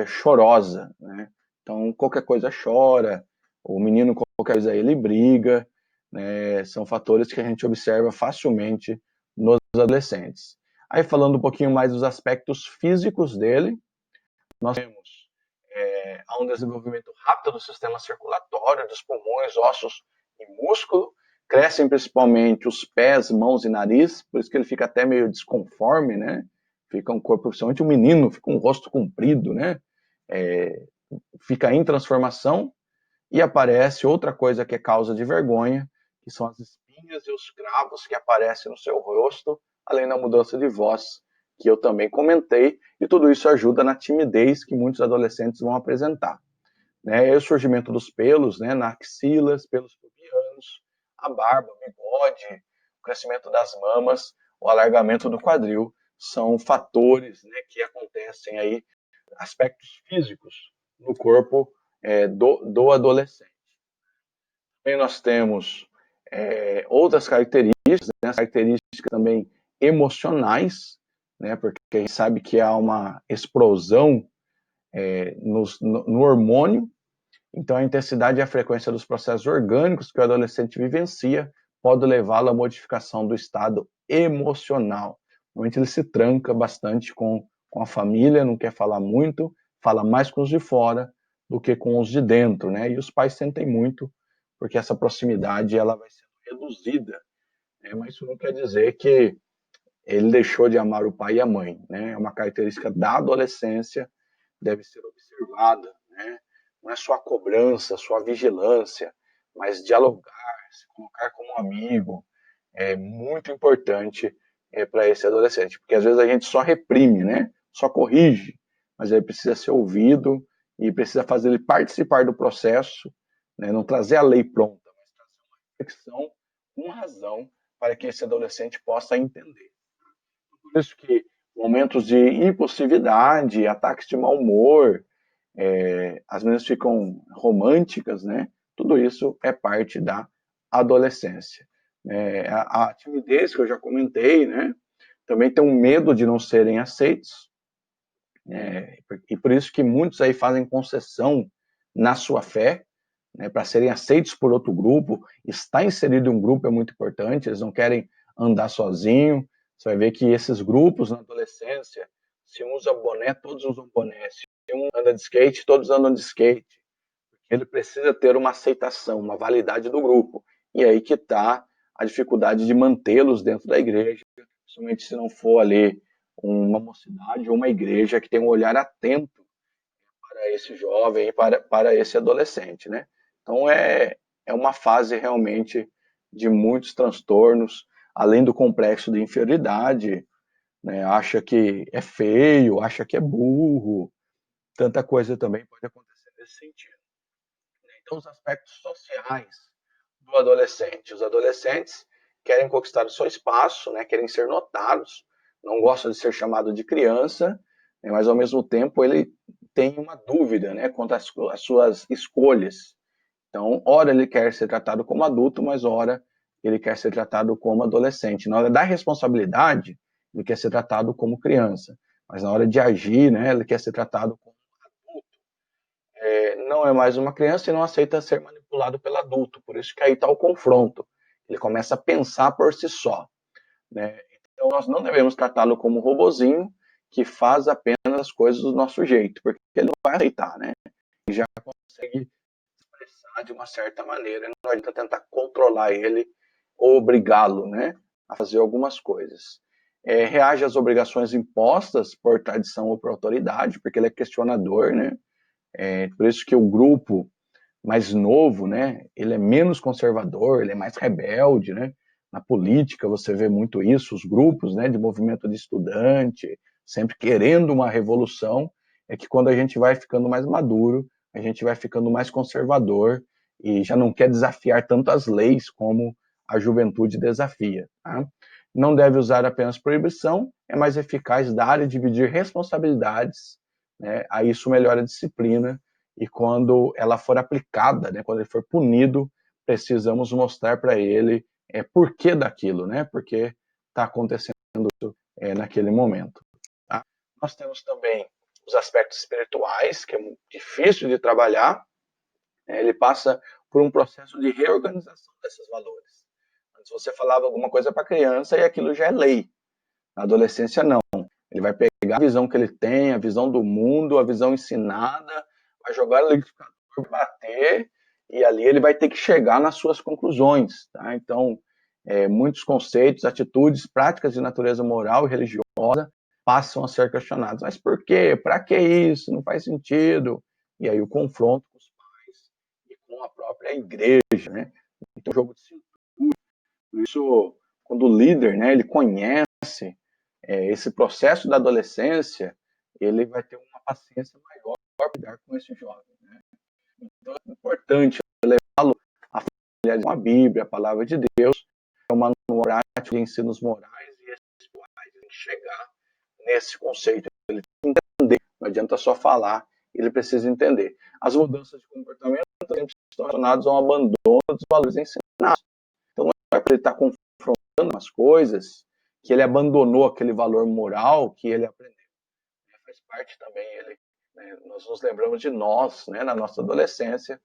chorosa, né? Então, qualquer coisa chora, o menino, qualquer coisa ele briga, né? São fatores que a gente observa facilmente nos adolescentes. Aí, falando um pouquinho mais dos aspectos físicos dele, nós temos há um desenvolvimento rápido do sistema circulatório, dos pulmões, ossos e músculo. Crescem principalmente os pés, mãos e nariz, por isso que ele fica até meio desconforme, né? Fica um corpo, principalmente o menino, fica um rosto comprido, né? Fica em transformação e aparece outra coisa que é causa de vergonha, que são as espinhas e os cravos que aparecem no seu rosto, além da mudança de voz, que eu também comentei, e tudo isso ajuda na timidez que muitos adolescentes vão apresentar. Né? E o surgimento dos pelos, né, na axilas, pelos pubianos, a barba, o bigode, o crescimento das mamas, o alargamento do quadril, são fatores, né, que acontecem aí, aspectos físicos no corpo do adolescente. Também nós temos outras características, né, características também emocionais, né, porque a gente sabe que há uma explosão no hormônio. Então, a intensidade e a frequência dos processos orgânicos que o adolescente vivencia pode levá-lo à modificação do estado emocional. Normalmente ele se tranca bastante com a família, não quer falar muito, fala mais com os de fora do que com os de dentro, né? E os pais sentem muito, porque essa proximidade ela vai sendo reduzida, né? Mas isso não quer dizer que ele deixou de amar o pai e a mãe, né? É uma característica da adolescência, deve ser observada, né? Não é só a cobrança, só a vigilância, mas dialogar, se colocar como amigo, é muito importante para esse adolescente, porque às vezes a gente só reprime, né? Só corrige, mas ele precisa ser ouvido e precisa fazer ele participar do processo, né? Não trazer a lei pronta, mas trazer uma reflexão com razão para que esse adolescente possa entender. Por isso que momentos de impulsividade, ataques de mau humor, as meninas ficam românticas, né? Tudo isso é parte da adolescência. A timidez que eu já comentei, né? Também tem um medo de não serem aceitos, e por isso que muitos aí fazem concessão na sua fé, né, para serem aceitos por outro grupo. Estar inserido em um grupo é muito importante, eles não querem andar sozinho. Você vai ver que esses grupos na adolescência, se um usa boné, todos usam boné. Se um anda de skate, todos andam de skate. Ele precisa ter uma aceitação, uma validade do grupo. E aí que está a dificuldade de mantê-los dentro da igreja, principalmente se não for ali uma mocidade ou uma igreja que tem um olhar atento para esse jovem e para esse adolescente, né? Então é uma fase realmente de muitos transtornos, além do complexo de inferioridade, né? Acha que é feio, acha que é burro, tanta coisa também pode acontecer nesse sentido. Então, os aspectos sociais do adolescente. Os adolescentes querem conquistar o seu espaço, né? Querem ser notados, não gostam de ser chamado de criança, né? Mas ao mesmo tempo ele tem uma dúvida, né, quanto às suas escolhas. Então, ora ele quer ser tratado como adulto, mas ora ele quer ser tratado como adolescente. Na hora da responsabilidade, ele quer ser tratado como criança. Mas na hora de agir, né, ele quer ser tratado como adulto. Não é mais uma criança e não aceita ser manipulado pelo adulto. Por isso que aí está o confronto. Ele começa a pensar por si só, né? Então nós não devemos tratá-lo como um robozinho que faz apenas as coisas do nosso jeito, porque ele não vai aceitar, né? Ele já consegue expressar de uma certa maneira, não adianta tentar controlar ele ou obrigá-lo, né, a fazer algumas coisas. Reage às obrigações impostas por tradição ou por autoridade, porque ele é questionador, né? Por isso que o grupo mais novo, né, ele é menos conservador, ele é mais rebelde, né? Na política você vê muito isso, os grupos, né, de movimento de estudante, sempre querendo uma revolução, é que quando a gente vai ficando mais maduro, a gente vai ficando mais conservador e já não quer desafiar tantas leis como a juventude desafia. Tá? Não deve usar apenas proibição, é mais eficaz dar e dividir responsabilidades, né? Aí isso melhora a disciplina e quando ela for aplicada, né, quando ele for punido, precisamos mostrar para ele porquê daquilo, né? Porque está acontecendo naquele momento. Tá? Nós temos também os aspectos espirituais, que é muito difícil de trabalhar. Ele passa por um processo de reorganização desses valores. Antes você falava alguma coisa para a criança e aquilo já é lei. Na adolescência, não. Ele vai pegar a visão que ele tem, a visão do mundo, a visão ensinada, vai jogar no liquidificador, bater, e ali ele vai ter que chegar nas suas conclusões. Tá? Então, muitos conceitos, atitudes, práticas de natureza moral e religiosa passam a ser questionados. Mas por quê? Para que isso? Não faz sentido. E aí o confronto com os pais e com a própria igreja. Né? Então, jogo de cintura. Por isso, quando o líder, né, ele conhece esse processo da adolescência, ele vai ter uma paciência maior para lidar com esse jovem. Né? Então é importante levá-lo a familiarizar com a Bíblia, a palavra de Deus, é um manual prático de ensinos morais e espirituais. Ele tem que chegar nesse conceito, ele tem que entender, não adianta só falar, ele precisa entender. As mudanças de comportamento sempre estão relacionadas ao abandono dos valores ensinados. Então não é para ele estar confrontando as coisas que ele abandonou aquele valor moral que ele aprendeu. Faz parte também ele, né, nós nos lembramos de nós, né, na nossa adolescência,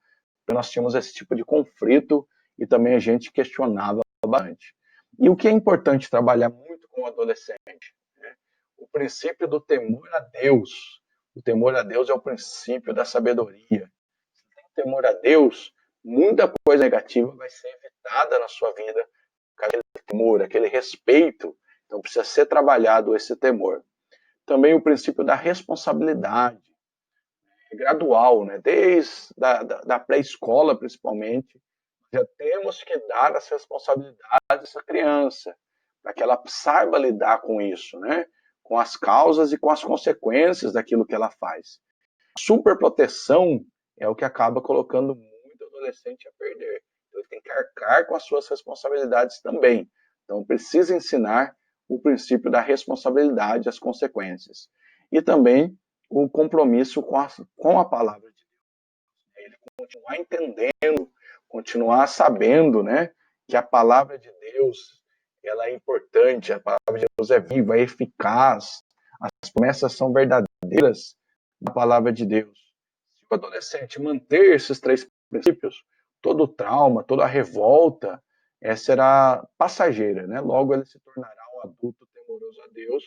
nós tínhamos esse tipo de conflito e também a gente questionava bastante. E o que é importante trabalhar muito com o adolescente? Né? O princípio do temor a Deus. O temor a Deus é o princípio da sabedoria. Se tem temor a Deus, muita coisa negativa vai ser evitada na sua vida. Aquele temor, aquele respeito. Então precisa ser trabalhado esse temor. Também o princípio da responsabilidade, gradual, né? Desde da pré-escola, principalmente, já temos que dar as responsabilidades dessa criança, para que ela saiba lidar com isso, né? Com as causas e com as consequências daquilo que ela faz. A superproteção é o que acaba colocando muito adolescente a perder. Então, ele tem que arcar com as suas responsabilidades também. Então, precisa ensinar o princípio da responsabilidade, as consequências. E também o compromisso com a palavra de Deus. Ele continuar entendendo, continuar sabendo, né, que a palavra de Deus ela é importante, a palavra de Deus é viva, é eficaz, as promessas são verdadeiras da palavra de Deus. Se o adolescente manter esses três princípios, todo o trauma, toda a revolta será passageira, né? Logo ele se tornará um adulto temoroso a Deus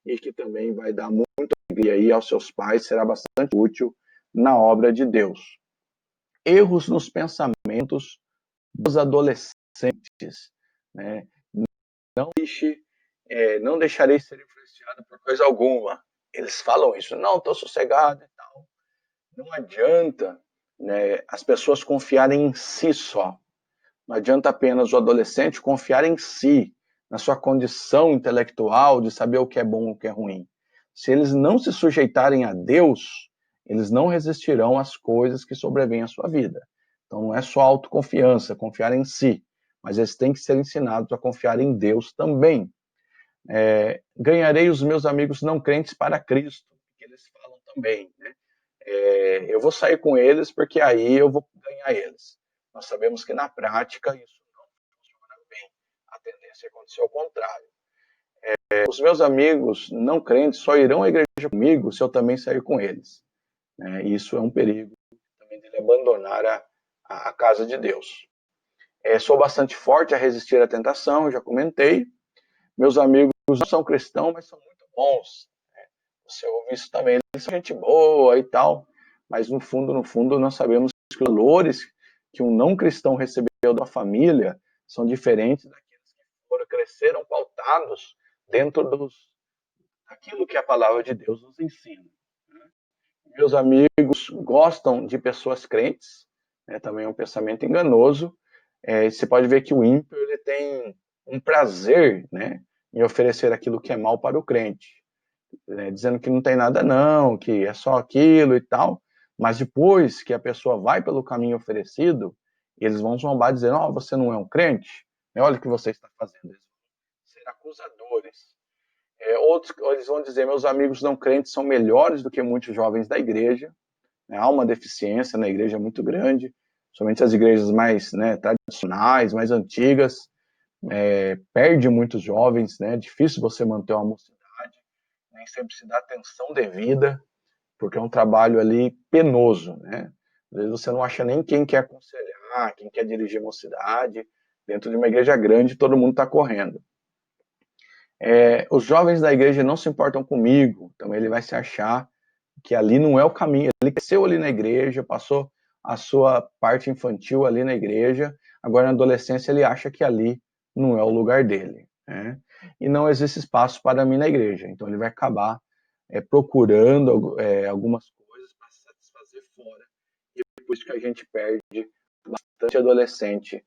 e que também vai dar muita alegria aí aos seus pais, será bastante útil na obra de Deus. Erros nos pensamentos dos adolescentes, né? Não deixarei ser influenciado por coisa alguma. Eles falam isso, não, estou sossegado e tal. Não adianta, né, as pessoas confiarem em si só. Não adianta apenas o adolescente confiar em si, na sua condição intelectual de saber o que é bom e o que é ruim. Se eles não se sujeitarem a Deus, eles não resistirão às coisas que sobrevêm à sua vida. Então não é só autoconfiança, confiar em si, mas eles têm que ser ensinados a confiar em Deus também. Ganharei os meus amigos não crentes para Cristo, que eles falam também, né? Eu vou sair com eles porque aí eu vou ganhar eles. Nós sabemos que na prática isso não funciona tendência a acontecer ao contrário. Os meus amigos não crentes só irão à igreja comigo se eu também sair com eles. Né? Isso é um perigo também dele abandonar a casa de Deus. Sou bastante forte a resistir à tentação, já comentei. Meus amigos não são cristãos, mas são muito bons. Você ouve isso também, eles são gente boa e tal, mas no fundo, nós sabemos que os valores que um não cristão recebeu da família são diferentes daqueles que cresceram pautados dentro daquilo que a palavra de Deus nos ensina. Meus amigos gostam de pessoas crentes, né, também é um pensamento enganoso. Você pode ver que o ímpio ele tem um prazer, né, em oferecer aquilo que é mal para o crente. Dizendo que não tem nada não, que é só aquilo e tal, mas depois que a pessoa vai pelo caminho oferecido, eles vão zombar dizendo, você não é um crente? Olha o que você está fazendo. Eles vão ser acusadores. Outros eles vão dizer, meus amigos não crentes são melhores do que muitos jovens da igreja. Há uma deficiência na igreja muito grande, somente as igrejas mais, né, tradicionais, mais antigas, perde muitos jovens, né, é difícil você manter uma mocidade, nem sempre se dá atenção devida, porque é um trabalho ali penoso, né? Às vezes você não acha nem quem quer aconselhar, quem quer dirigir mocidade. Dentro de uma igreja grande, todo mundo está correndo. Os jovens da igreja não se importam comigo, então ele vai se achar que ali não é o caminho. Ele cresceu ali na igreja, passou a sua parte infantil ali na igreja, agora na adolescência ele acha que ali não é o lugar dele, né? E não existe espaço para mim na igreja, então ele vai acabar procurando algumas coisas para se satisfazer fora, e é por isso que a gente perde bastante adolescente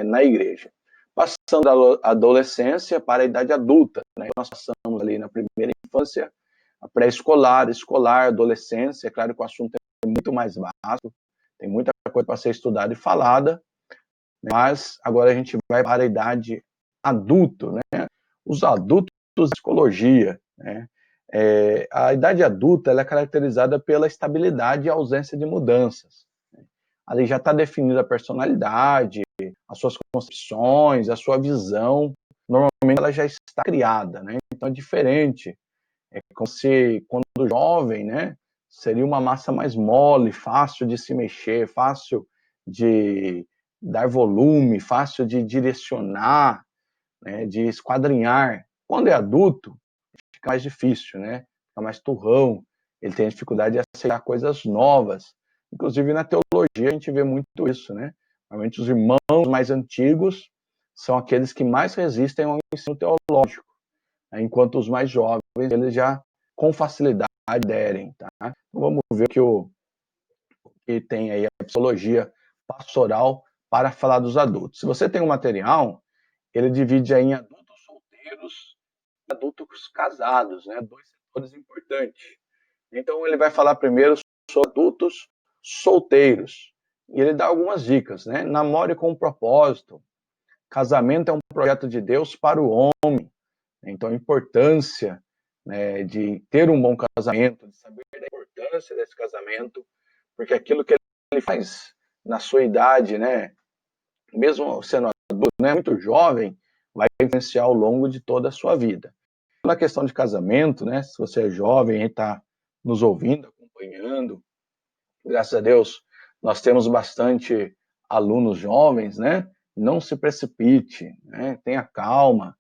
na igreja. Passando da adolescência para a idade adulta, né? Nós passamos ali na primeira infância, a pré-escolar, escolar, adolescência. É claro que o assunto é muito mais vasto, tem muita coisa para ser estudada e falada, mas agora a gente vai para a idade adulto, né? Os adultos da psicologia, né? A idade adulta ela é caracterizada pela estabilidade e ausência de mudanças. Ali já está definida a personalidade, as suas concepções, a sua visão. Normalmente ela já está criada, né? Então é diferente. É como se, quando jovem, né, seria uma massa mais mole, fácil de se mexer, fácil de dar volume, fácil de direcionar, né, de esquadrinhar. Quando é adulto, fica mais difícil, né? Fica mais turrão, ele tem dificuldade de aceitar coisas novas. Inclusive na teologia a gente vê muito isso, né? Normalmente os irmãos mais antigos são aqueles que mais resistem ao ensino teológico, né? Enquanto os mais jovens, eles já com facilidade aderem, tá? Então vamos ver o que tem aí a psicologia pastoral para falar dos adultos. Se você tem um material, ele divide aí em adultos solteiros e adultos casados, né? Dois setores importantes. Então ele vai falar primeiro sobre adultos solteiros. E ele dá algumas dicas, né? Namore com um propósito. Casamento é um projeto de Deus para o homem. Então a importância, né, de ter um bom casamento, de saber da importância desse casamento, porque aquilo que ele faz na sua idade, né, mesmo sendo adulto, né, muito jovem, vai influenciar ao longo de toda a sua vida. Na questão de casamento, né, se você é jovem e está nos ouvindo, acompanhando, graças a Deus, nós temos bastante alunos jovens, né? Não se precipite, né? Tenha calma.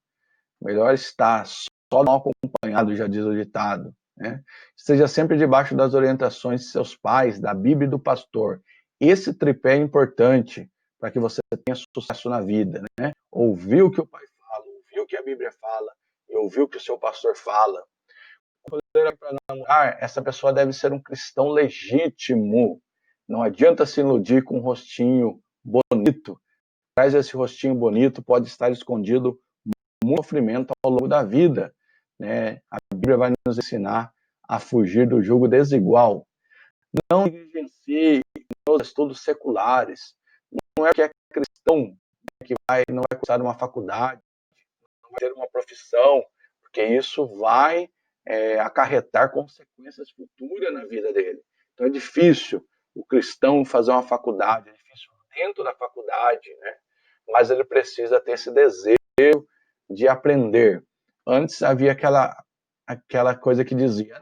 Melhor estar só mal acompanhado, já diz o ditado, né? Esteja sempre debaixo das orientações de seus pais, da Bíblia e do pastor. Esse tripé é importante para que você tenha sucesso na vida, né? Ouvir o que o pai fala, ouvir o que a Bíblia fala e ouvir o que o seu pastor fala. Para namorar, essa pessoa deve ser um cristão legítimo. Não adianta se iludir com um rostinho bonito. Atrás desse rostinho bonito pode estar escondido muito sofrimento ao longo da vida, né? A Bíblia vai nos ensinar a fugir do jugo desigual. Não negligencie os estudos seculares. Não é que é cristão que não vai cursar uma faculdade, não vai ter uma profissão, porque isso vai acarretar consequências futuras na vida dele. Então é difícil o cristão fazer uma faculdade, é difícil dentro da faculdade, né? Mas ele precisa ter esse desejo de aprender. Antes havia aquela coisa que dizia,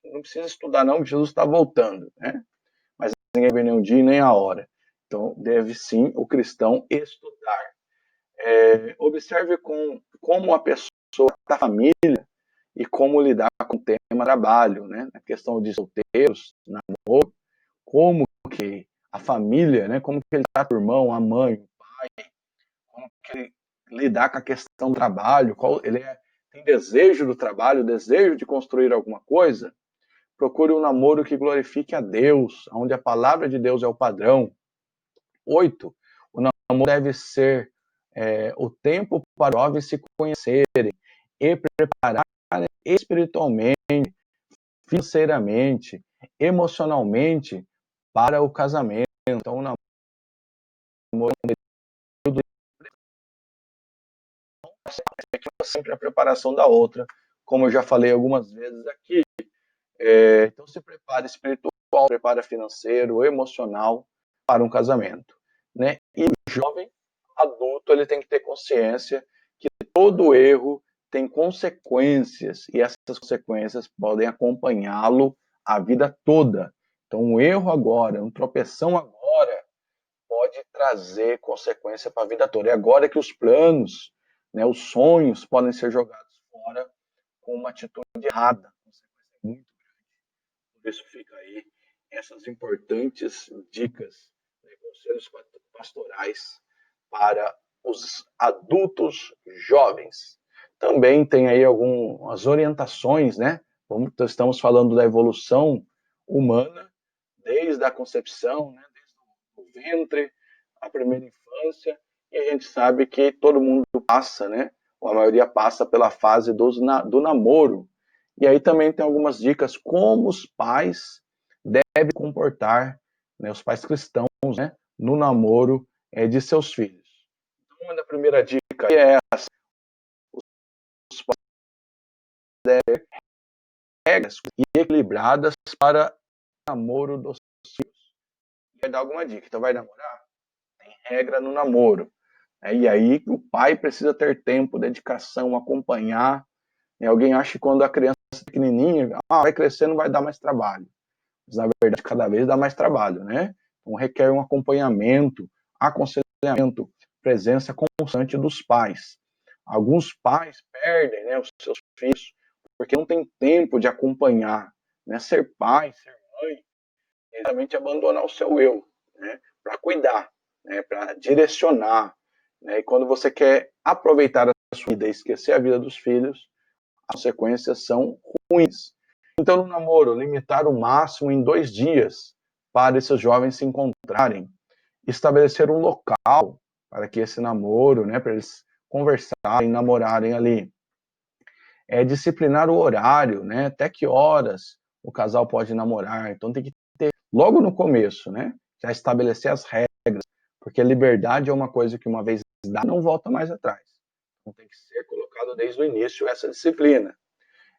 não precisa estudar não, Jesus está voltando, né? Mas ninguém vê nem o dia e nem a hora. Então, deve sim o cristão estudar. Observe como a pessoa da família e como lidar com o tema trabalho, né? A questão de solteiros, namoro, como que a família, né? Como que ele trata o irmão, a mãe, o pai, como que ele lidar com a questão do trabalho, tem desejo do trabalho, desejo de construir alguma coisa. Procure um namoro que glorifique a Deus, onde a palavra de Deus é o padrão. 8. O namoro deve ser o tempo para os jovens se conhecerem e prepararem espiritualmente, financeiramente, emocionalmente para o casamento. Então, o namoro é sempre a preparação da outra, como eu já falei algumas vezes aqui. Então, se prepara espiritual, prepara financeiro, emocional para um casamento, né? E o jovem adulto, ele tem que ter consciência que todo erro tem consequências e essas consequências podem acompanhá-lo a vida toda. Então, um erro agora, um tropeção agora, pode trazer consequência para a vida toda. É agora que os planos, né, os sonhos podem ser jogados fora com uma atitude errada. Consequência muito. Por isso fica aí essas importantes dicas, né, conselhos pastorais para os adultos jovens. Também tem aí algumas orientações, né? Como estamos falando da evolução humana, desde a concepção, né? Desde o ventre, a primeira infância, e a gente sabe que todo mundo passa, né? Ou a maioria passa pela fase do namoro. E aí também tem algumas dicas como os pais devem comportar, né, os pais cristãos, né, no namoro de seus filhos. Então, a primeira dica é essa: os pais devem ter regras equilibradas para o namoro dos filhos. Vai dar alguma dica. Então, vai namorar? Tem regra no namoro. E aí o pai precisa ter tempo, dedicação, acompanhar. Alguém acha que quando a criança é pequenininha, vai crescer, não vai dar mais trabalho. Mas, na verdade, cada vez dá mais trabalho, né? Então, requer um acompanhamento, aconselhamento, presença constante dos pais. Alguns pais perdem, né, os seus filhos porque não tem tempo de acompanhar, né? Ser pai, ser mãe, é realmente abandonar o seu eu, né? Para cuidar, né? Para direcionar. Né? E quando você quer aproveitar a sua vida e esquecer a vida dos filhos, as consequências são ruins. Então, no namoro, limitar o máximo em 2 dias para esses jovens se encontrarem. Estabelecer um local para que esse namoro, né, para eles conversarem, namorarem ali. Disciplinar o horário, né, até que horas o casal pode namorar. Então, tem que ter, logo no começo, né, já estabelecer as regras, porque a liberdade é uma coisa que uma vez dá, não volta mais atrás. Então, tem que ser colocado desde o início essa disciplina.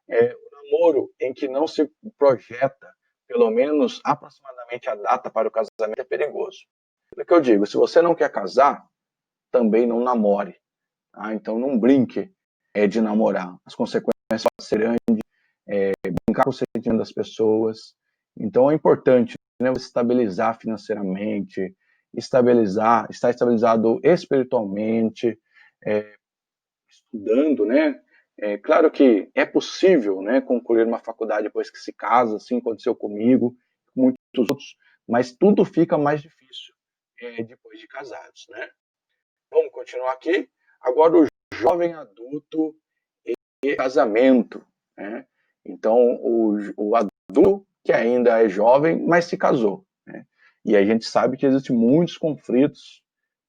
O namoro em que não se projeta, pelo menos aproximadamente a data para o casamento, é perigoso. É o que eu digo, se você não quer casar, também não namore. Tá? Então não brinque de namorar. As consequências podem ser grandes, brincar com o sentimento das pessoas. Então é importante, né, você estabilizar financeiramente, estar estabilizado espiritualmente, estudando, né? Claro que é possível, né, concluir uma faculdade depois que se casa, assim aconteceu comigo, com muitos outros, mas tudo fica mais difícil depois de casados, né? Vamos continuar aqui. Agora o jovem adulto e casamento, né? Então o adulto que ainda é jovem, mas se casou, né? E a gente sabe que existem muitos conflitos,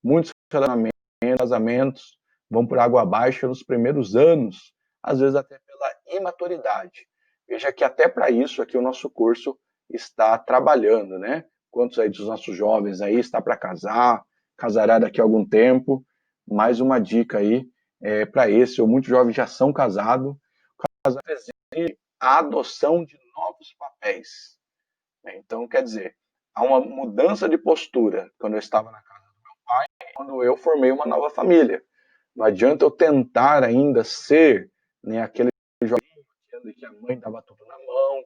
muitos relacionamentos, casamentos vão por água abaixo nos primeiros anos, às vezes até pela imaturidade. Veja que até para isso aqui o nosso curso está trabalhando, né? Quantos aí dos nossos jovens aí está para casar, casará daqui a algum tempo? Mais uma dica aí para esse, ou muitos jovens já são casados. O casamento exige a adoção de novos papéis. Né? Então, quer dizer, há uma mudança de postura quando eu estava na casa do meu pai, quando eu formei uma nova família. Não adianta eu tentar ainda ser, né, aquele jovem que a mãe dava tudo na mão,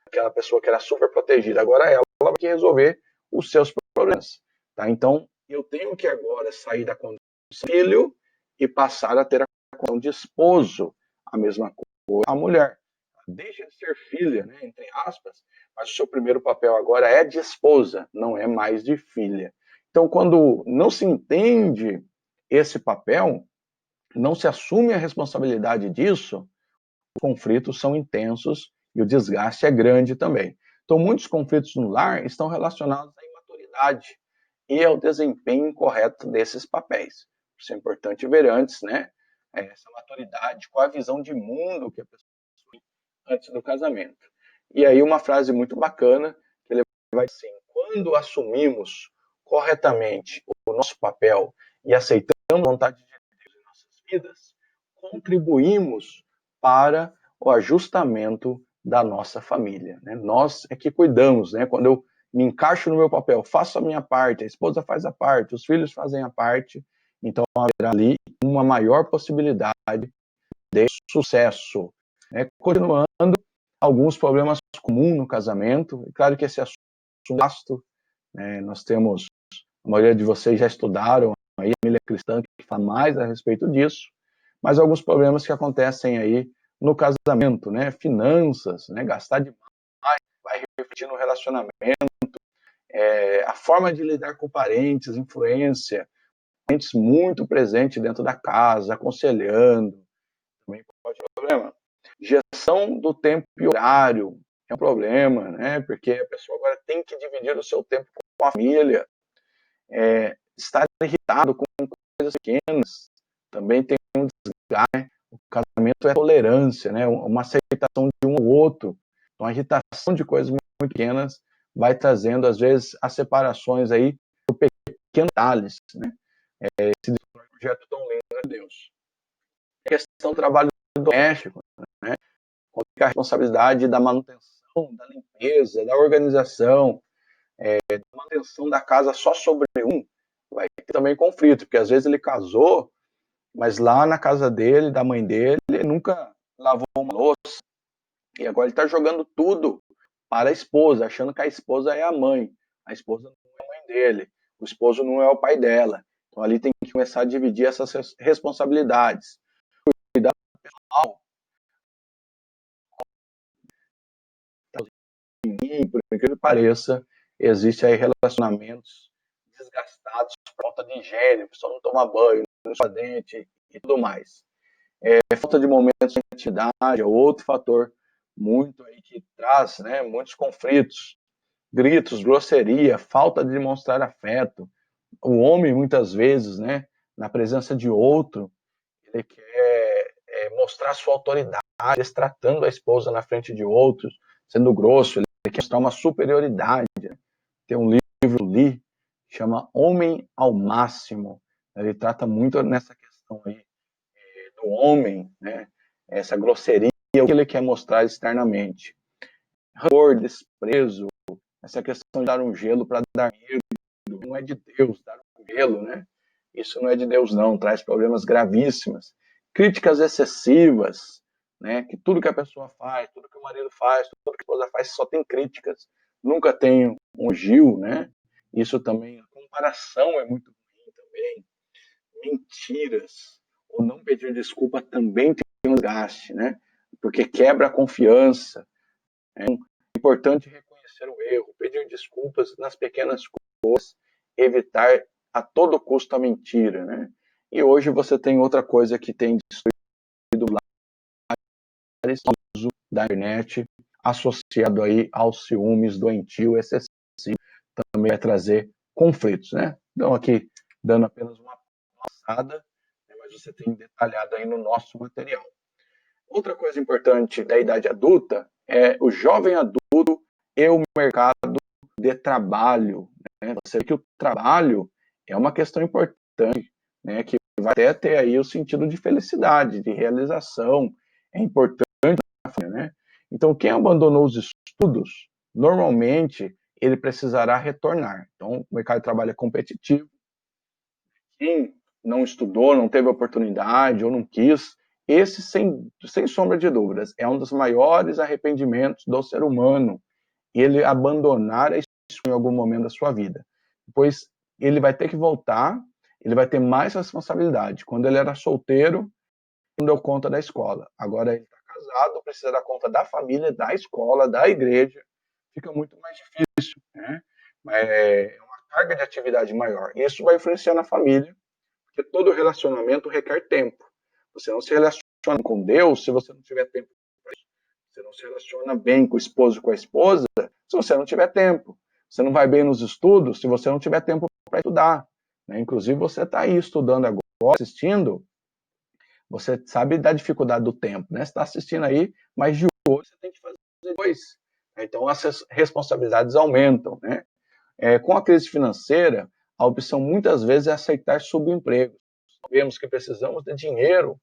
aquela pessoa que era super protegida. Agora ela vai ter que resolver os seus problemas. Tá? Então, eu tenho que agora sair da condição de filho e passar a ter a condição de esposo. A mesma coisa a mulher. Deixa de ser filha, né, entre aspas, mas o seu primeiro papel agora é de esposa, não é mais de filha. Então, quando não se entende esse papel, não se assume a responsabilidade disso, os conflitos são intensos e o desgaste é grande também. Então, muitos conflitos no lar estão relacionados à imaturidade e ao desempenho incorreto desses papéis. Isso é importante ver antes, né? Essa maturidade, qual a visão de mundo que a pessoa possui antes do casamento. E aí uma frase muito bacana, que ele vai assim, quando assumimos corretamente o nosso papel e aceitamos a vontade de Deus em nossas vidas, contribuímos para o ajustamento da nossa família. Né? Nós é que cuidamos, né? Quando eu me encaixo no meu papel, faço a minha parte, a esposa faz a parte, os filhos fazem a parte, então haverá ali uma maior possibilidade de sucesso. Né? Continuando, alguns problemas comuns no casamento, é claro que esse assunto é vasto, né? Nós temos, a maioria de vocês já estudaram aí, a família cristã que fala mais a respeito disso, mas alguns problemas que acontecem aí no casamento, né? Finanças, né? Gastar demais, vai refletir no relacionamento, a forma de lidar com parentes, influência, parentes muito presente dentro da casa, aconselhando, também pode ter problema. Gestão do tempo e horário é um problema, né? Porque a pessoa agora tem que dividir o seu tempo com a família, estar irritado com coisas pequenas, também tem um desgaste. O casamento é tolerância, né? Uma aceitação de um ao outro. Então, a irritação de coisas muito pequenas vai trazendo, às vezes, as separações aí por pequenos detalhes, né? Esse projeto tão lindo de Deus. A questão do trabalho doméstico, né? Com a responsabilidade da manutenção, da limpeza, da organização, da manutenção da casa só sobre um, vai ter também conflito, porque às vezes ele casou, mas lá na casa dele, da mãe dele, ele nunca lavou uma louça. E agora ele está jogando tudo para a esposa, achando que a esposa é a mãe. A esposa não é a mãe dele. O esposo não é o pai dela. Então ali tem que começar a dividir essas responsabilidades. Cuidar do pessoal, por incrível que pareça, existem aí relacionamentos desgastados por falta de higiene, a pessoa não toma banho, não escova dente e tudo mais. Falta de momentos de intimidade é outro fator muito aí que traz, né, muitos conflitos, gritos, grosseria, falta de demonstrar afeto. O homem muitas vezes, né, na presença de outro, ele quer mostrar sua autoridade, tratando a esposa na frente de outros, sendo grosso, ele quer mostrar uma superioridade. Né? Tem um livro ali chama Homem ao Máximo. Ele trata muito nessa questão aí do homem, né? Essa grosseria, o que ele quer mostrar externamente. Rancor, desprezo, essa questão de dar um gelo para dar medo, não é de Deus dar um gelo, né? Isso não é de Deus não, traz problemas gravíssimos. Críticas excessivas, né? Que tudo que a pessoa faz, tudo que o marido faz, tudo que a esposa faz, só tem críticas. Nunca tem um elogio, né? Isso também, a comparação é muito ruim também. Mentiras, ou não pedir desculpa também tem um desgaste, né? Porque quebra a confiança. É importante reconhecer o erro, pedir desculpas nas pequenas coisas, evitar a todo custo a mentira, né? E hoje você tem outra coisa que tem destruído o uso da internet, associado aí aos ciúmes doentio excessivo, também vai trazer conflitos, né? Então aqui, dando apenas uma passada, mas você tem detalhado aí no nosso material. Outra coisa importante da idade adulta é o jovem adulto e o mercado de trabalho. Né? Você vê que o trabalho é uma questão importante, né? Que vai até ter aí o sentido de felicidade, de realização. É importante, né? Então, quem abandonou os estudos, normalmente ele precisará retornar. Então, o mercado de trabalho é competitivo. Quem não estudou, não teve oportunidade ou não quis, esse, sem sombra de dúvidas, é um dos maiores arrependimentos do ser humano, ele abandonar a escola em algum momento da sua vida. Depois ele vai ter que voltar, ele vai ter mais responsabilidade. Quando ele era solteiro, não deu conta da escola. Agora ele está casado, precisa dar conta da família, da escola, da igreja. Fica muito mais difícil, né? É uma carga de atividade maior. Isso vai influenciar na família, porque todo relacionamento requer tempo. Você não se relaciona com Deus se você não tiver tempo para isso. Você não se relaciona bem com o esposo e com a esposa se você não tiver tempo. Você não vai bem nos estudos se você não tiver tempo para estudar. Né? Inclusive, você está aí estudando agora, assistindo, você sabe da dificuldade do tempo. Né? Você está assistindo aí, mas de hoje você tem que fazer dois. Então, as responsabilidades aumentam. Né? Com a crise financeira, a opção muitas vezes é aceitar subemprego. Sabemos que precisamos de dinheiro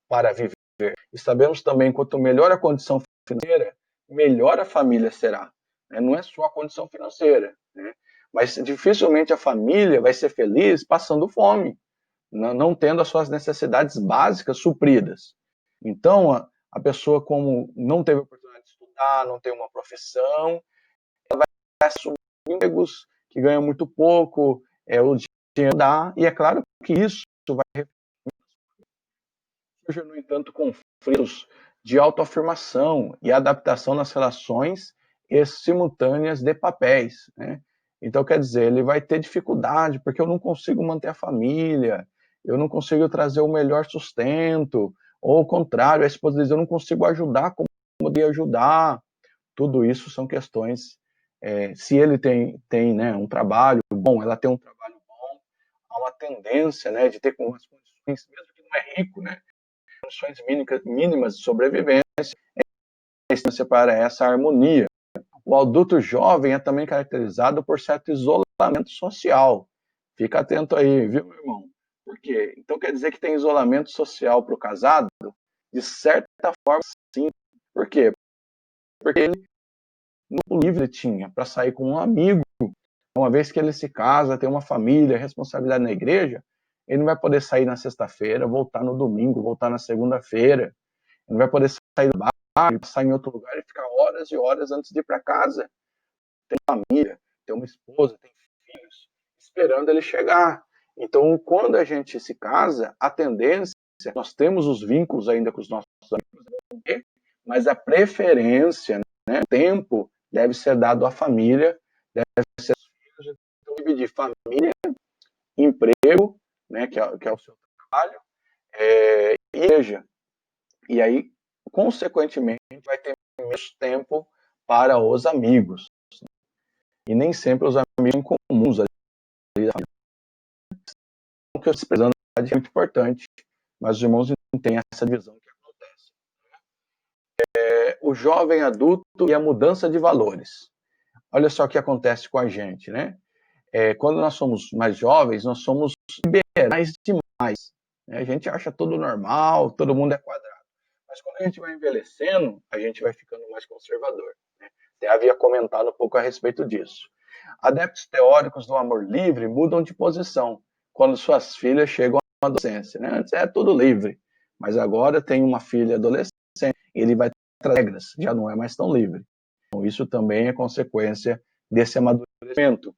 para viver. E sabemos também que quanto melhor a condição financeira, melhor a família será. Não é só a condição financeira. Né? Mas dificilmente a família vai ser feliz passando fome, não tendo as suas necessidades básicas supridas. Então, a pessoa, como não teve oportunidade de estudar, não tem uma profissão, ela vai assumir empregos que ganham muito pouco, o dinheiro dá, e é claro que isso vai surgir, no entanto, conflitos de autoafirmação e adaptação nas relações simultâneas de papéis. Né? Então, quer dizer, ele vai ter dificuldade, porque eu não consigo manter a família, eu não consigo trazer o melhor sustento, ou ao contrário, a esposa diz, eu não consigo ajudar como eu poderia ajudar. Tudo isso são questões, se ele tem né, um trabalho bom, ela tem um trabalho bom, há uma tendência, né, de ter umas condições, mesmo que não é rico, né, condições mínimas de sobrevivência, para essa harmonia. O adulto jovem é também caracterizado por certo isolamento social. Fica atento aí, viu, meu irmão? Por quê? Então quer dizer que tem isolamento social para o casado? De certa forma, sim. Por quê? Porque ele no livre tinha para sair com um amigo. Uma vez que ele se casa, tem uma família, responsabilidade na igreja, ele não vai poder sair na sexta-feira, voltar no domingo, voltar na segunda-feira. Ele não vai poder sair do bar, passar em outro lugar e ficar horas e horas antes de ir para casa. Tem família, tem uma esposa, tem filhos, esperando ele chegar. Então, quando a gente se casa, a tendência, nós temos os vínculos ainda com os nossos amigos, mas a preferência, né, o tempo deve ser dado à família, deve ser aos filhos. Então, dividir família, emprego, né, que é o seu trabalho, e igreja. E aí, consequentemente, vai ter menos tempo para os amigos. E nem sempre os amigos são comuns ali. O que eu estou precisando é muito importante, mas os irmãos não têm essa divisão que acontece. O jovem adulto e a mudança de valores. Olha só o que acontece com a gente, né? Quando nós somos mais jovens, nós somos liberais demais. Né? A gente acha tudo normal, todo mundo é quadrado. Mas quando a gente vai envelhecendo, a gente vai ficando mais conservador. Né? Até havia comentado um pouco a respeito disso. Adeptos teóricos do amor livre mudam de posição quando suas filhas chegam à adolescência. Né? Antes era tudo livre, mas agora tem uma filha adolescente, ele vai trazer regras, já não é mais tão livre. Então, isso também é consequência desse amadurecimento.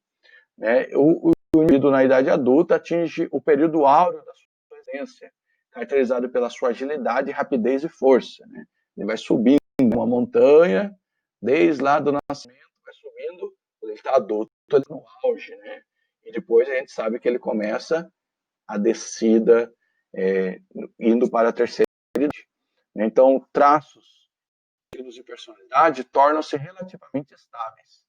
Né? O indivíduo na idade adulta atinge o período áureo da sua existência, caracterizado pela sua agilidade, rapidez e força. Né? Ele vai subindo uma montanha, desde lá do nascimento, vai subindo, quando ele está adulto, ele está no auge. Né? E depois a gente sabe que ele começa a descida, indo para a terceira idade. Então, traços de personalidade tornam-se relativamente estáveis.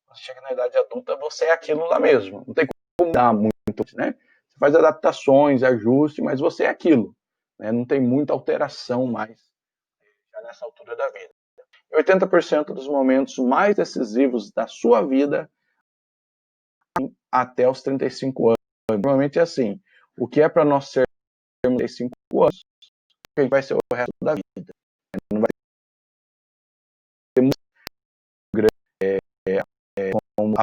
Você chega na idade adulta, você é aquilo lá mesmo. Não tem como mudar muito, né? Você faz adaptações, ajustes, mas você é aquilo. Né? Não tem muita alteração mais já nessa altura da vida. 80% dos momentos mais decisivos da sua vida até os 35 anos. Normalmente é assim. O que é para nós sermos 35 anos, a gente vai ser o resto da vida. Não vai ter muito grande como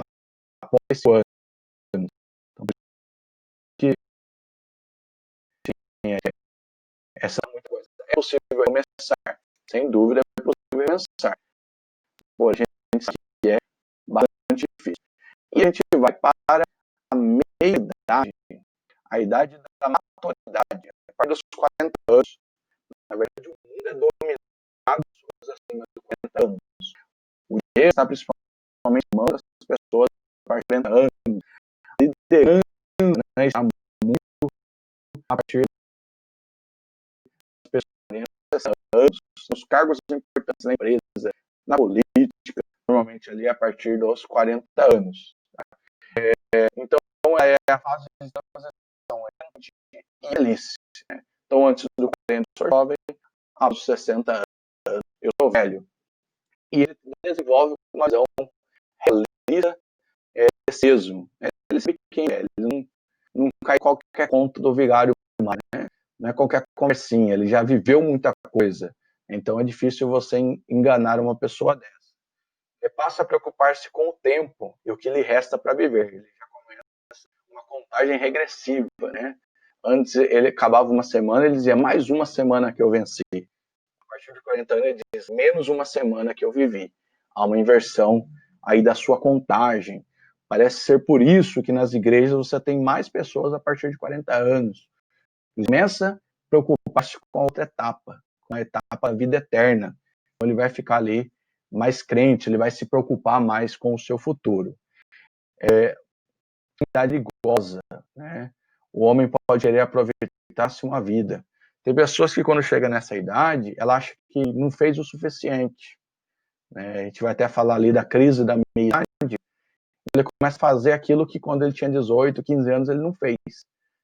após esse ano. Então, que essa muita coisa. É possível começar, sem dúvida é possível começar. Pô, a gente sabe que é bastante difícil. E a gente vai para a meia-idade, a idade da maturidade, a partir dos 40 anos. Na verdade, o mundo é dominado por pessoas acima de 40 anos. O dinheiro está principalmente em mãos das pessoas a partir de 40 anos, liderando, né, está muito a partir das pessoas de 60 anos, nos cargos importantes da empresa, na política, normalmente ali a partir dos 40 anos. Então, é a fase de transição entre e velhice. Né? Então, antes do 40, eu sou jovem, aos 60 anos, eu sou velho. E ele desenvolve uma visão realista desse mesmo. Ele sabe quem é, ele não cai em qualquer conto do vigário, né? Não é qualquer conversinha, ele já viveu muita coisa. Então, é difícil você enganar uma pessoa dessa. Ele passa a preocupar-se com o tempo e o que lhe resta para viver. Ele já começa uma contagem regressiva, né? Antes ele acabava uma semana, ele dizia mais uma semana que eu venci. A partir de 40 anos ele diz menos uma semana que eu vivi. Há uma inversão aí da sua contagem. Parece ser por isso que nas igrejas você tem mais pessoas a partir de 40 anos. Ele começa a preocupar-se com a outra etapa, com a etapa da vida eterna. Então ele vai ficar ali mais crente, ele vai se preocupar mais com o seu futuro. Idade goza, né? O homem pode querer aproveitar-se uma vida. Tem pessoas que quando chega nessa idade, ela acha que não fez o suficiente. Né? A gente vai até falar ali da crise da meia-idade. Ele começa a fazer aquilo que quando ele tinha 18, 15 anos ele não fez.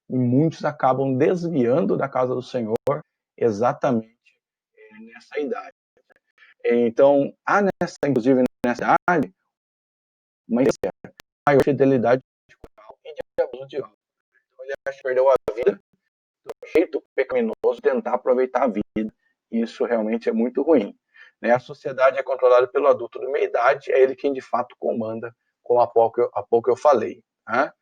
E muitos acabam desviando da casa do Senhor exatamente nessa idade. Então, há inclusive nessa idade, uma maior fidelidade e de abuso de álcool. Então, ele acha que perdeu a vida do jeito pecaminoso de tentar aproveitar a vida. E isso realmente é muito ruim. Né? A sociedade é controlada pelo adulto de meia idade, é ele quem de fato comanda, como há pouco eu falei. Né?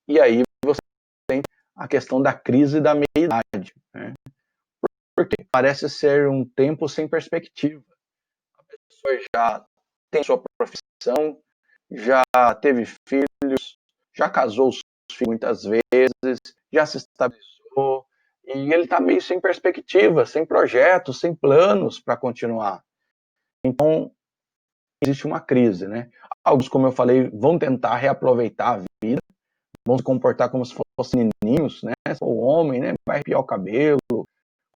E aí você tem a questão da crise da meia-idade. Né? Porque parece ser um tempo sem perspectiva. A pessoa já tem sua profissão, já teve filhos, já casou os filhos muitas vezes, já se estabilizou, e ele está meio sem perspectiva, sem projetos, sem planos para continuar. Então, existe uma crise, né? Alguns, como eu falei, vão tentar reaproveitar a vida, vão se comportar como se fossem menininhos, né? O homem, né? Vai arrepiar o cabelo,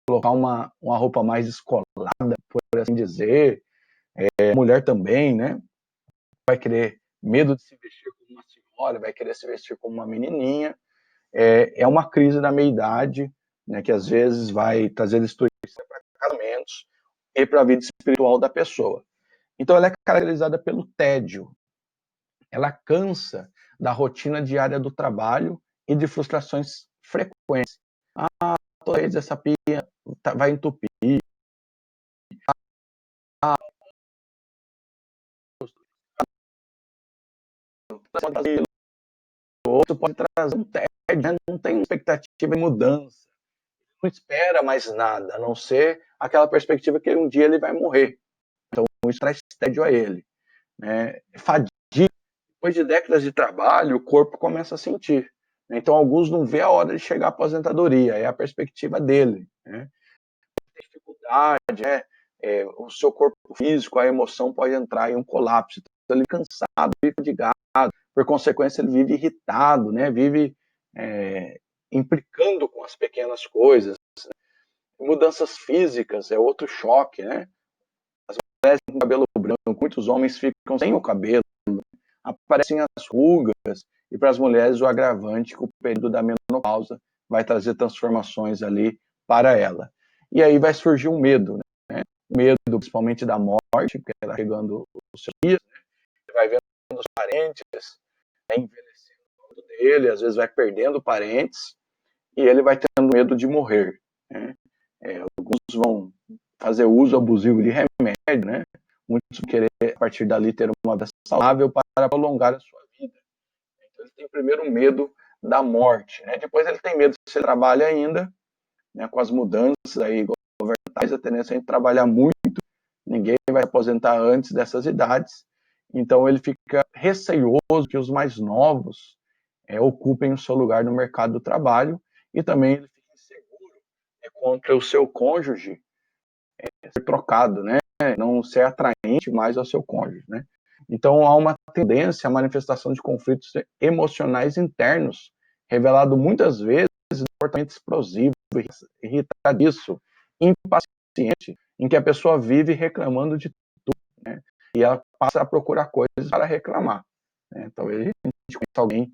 colocar uma roupa mais descolada, por assim dizer. A mulher também, né? Vai querer medo de se vestir como uma senhora, vai querer se vestir como uma menininha. É uma crise da meia-idade, né? Que às vezes vai trazer destruição para casamentos e para a vida espiritual da pessoa. Então, ela é caracterizada pelo tédio. Ela cansa da rotina diária do trabalho e de frustrações frequentes. Ah, toda vez essa pia vai entupir. Ah, outro pode trazer um tédio, né? Não tem expectativa de mudança. Não espera mais nada, a não ser aquela perspectiva que um dia ele vai morrer. Então, isso traz tédio a ele. Né? Fadiga. Depois de décadas de trabalho, o corpo começa a sentir. Então, alguns não vê a hora de chegar à aposentadoria, é a perspectiva dele. Né? Dificuldade, o seu corpo físico, a emoção pode entrar em um colapso. Então, ele é cansado, vive fadigado, por consequência, ele vive irritado, né? Vive implicando com as pequenas coisas. Mudanças físicas é outro choque, né? As mulheres com cabelo branco, muitos homens ficam sem o cabelo, aparecem as rugas, e para as mulheres o agravante que o período da menopausa vai trazer transformações ali para ela. E aí vai surgir um medo, né? O medo principalmente da morte, porque ela chegando os seus dias, né? Ele vai vendo os parentes, né, envelhecendo dele, às vezes vai perdendo parentes, e ele vai tendo medo de morrer. Né? Alguns vão fazer uso abusivo de remédio, né? Muitos vão querer, a partir dali, ter uma vida saudável para prolongar a sua vida. Então, ele tem primeiro medo da morte, né? Depois ele tem medo se ele trabalha ainda, né, com as mudanças aí governamentais, a tendência é a gente trabalhar muito, ninguém vai aposentar antes dessas idades, então ele fica receioso que os mais novos ocupem o seu lugar no mercado do trabalho, e também ele fica inseguro contra o seu cônjuge ser trocado, né? Não ser atraente mais ao seu cônjuge, né? Então há uma tendência à manifestação de conflitos emocionais internos, revelado muitas vezes em comportamento explosivo, irritadiço, impaciente, em que a pessoa vive reclamando de tudo, né? E ela passa a procurar coisas para reclamar, né? Talvez a gente conheça alguém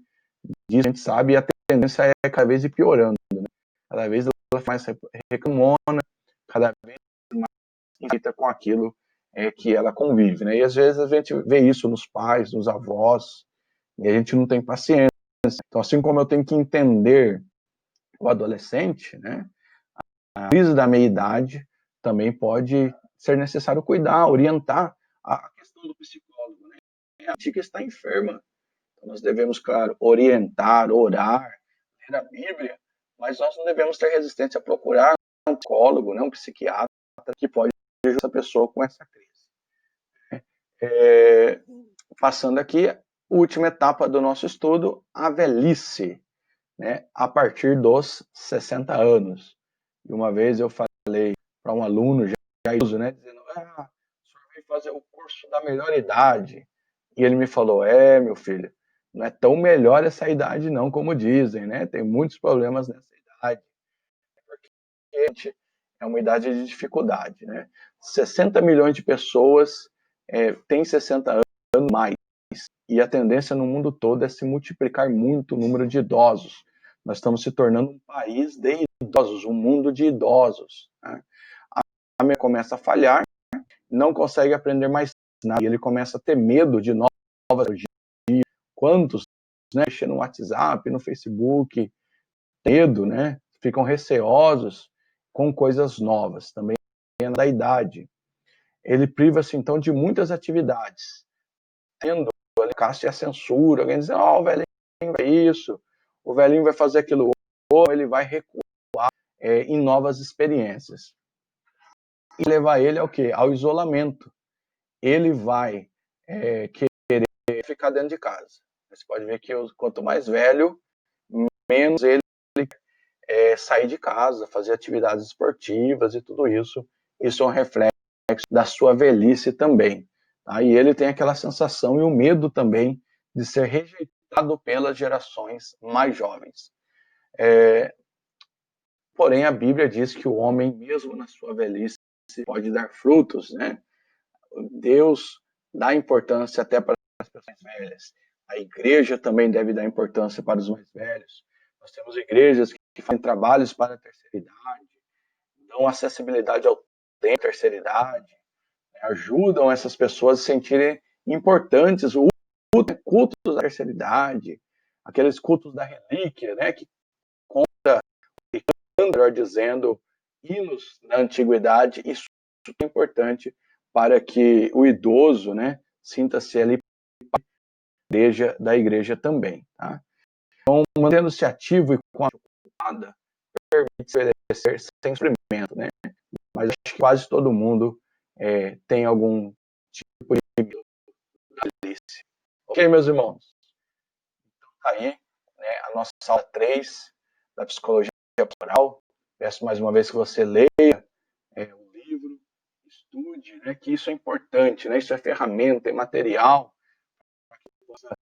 disso, a gente sabe, e a tendência é cada vez ir piorando, né? Cada vez ela mais reclamona, cada vez irrita com aquilo que ela convive, né? E às vezes a gente vê isso nos pais, nos avós, e a gente não tem paciência. Então, assim como eu tenho que entender o adolescente, né? A crise da meia-idade também pode ser necessário cuidar, orientar a questão do psicólogo, né? A tia está enferma, então nós devemos, claro, orientar, orar, ler a Bíblia, mas nós não devemos ter resistência a procurar um psicólogo, né? Um psiquiatra que pode ajudar essa pessoa com essa crise. Passando aqui, última etapa do nosso estudo, a velhice, né, a partir dos 60 anos. E uma vez eu falei para um aluno já idoso, né, dizendo, o senhor veio fazer o curso da melhor idade. E ele me falou, meu filho, não é tão melhor essa idade não, como dizem, né, tem muitos problemas nessa idade. Porque é uma idade de dificuldade, né. 60 milhões de pessoas têm 60 anos mais. E a tendência no mundo todo é se multiplicar muito o número de idosos. Nós estamos se tornando um país de idosos, um mundo de idosos, né? A mente começa a falhar, não consegue aprender mais nada, e ele começa a ter medo de novas tecnologias. Quantos, né, mexer no WhatsApp, no Facebook, medo, né? Ficam receosos com coisas novas, também da idade. Ele priva-se então de muitas atividades, tendo ali caça e a censura, alguém diz, o velhinho vai isso, o velhinho vai fazer aquilo outro, ele vai recuar em novas experiências. E levar ele ao quê? Ao isolamento. Ele vai querer ficar dentro de casa. Você pode ver que quanto mais velho, menos ele sair de casa, fazer atividades esportivas e tudo isso. Isso é um reflexo da sua velhice também. Tá? E ele tem aquela sensação e o medo também de ser rejeitado pelas gerações mais jovens. Porém, a Bíblia diz que o homem, mesmo na sua velhice, pode dar frutos, né? Deus dá importância até para as pessoas velhas. A igreja também deve dar importância para os mais velhos. Nós temos igrejas que fazem trabalhos para a terceira idade, dão acessibilidade ao tempo, terceira idade, né? Ajudam essas pessoas a se sentirem importantes. O cultos da terceira idade, aqueles cultos da relíquia, né? Que conta, melhor dizendo, hinos da antiguidade. Isso é importante para que o idoso, né, sinta-se ali da igreja também. Tá? Então, mantendo-se ativo e com a ocupada, permite obedecer sem sofrimento, né? Mas acho que quase todo mundo tem algum tipo de velhice. Ok, meus irmãos? Então, tá aí, né, a nossa aula 3 da psicologia corporal. Peço mais uma vez que você leia o livro, estude, né, que isso é importante, né? Isso é ferramenta, é material para que você possa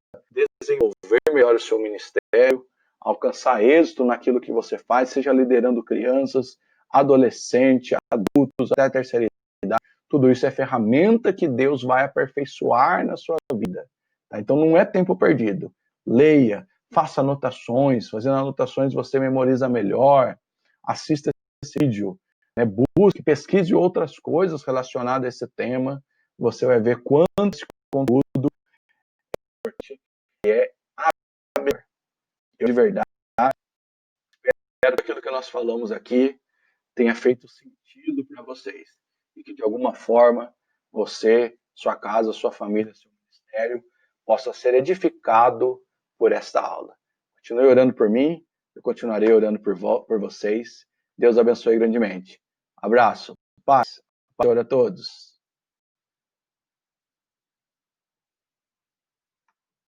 desenvolver melhor o seu ministério, alcançar êxito naquilo que você faz, seja liderando crianças, adolescentes, adultos, até a terceira idade. Tudo isso é ferramenta que Deus vai aperfeiçoar na sua vida. Tá? Então não é tempo perdido. Leia, faça anotações, fazendo anotações você memoriza melhor, assista esse vídeo, né? Busque, pesquise outras coisas relacionadas a esse tema, você vai ver quanto esse conteúdo é eu de verdade espero que aquilo que nós falamos aqui tenha feito sentido para vocês e que de alguma forma você, sua casa, sua família, seu ministério possa ser edificado por esta aula. Continue orando por mim, eu continuarei orando por vocês. Deus abençoe grandemente. Abraço, paz, Senhor a todos.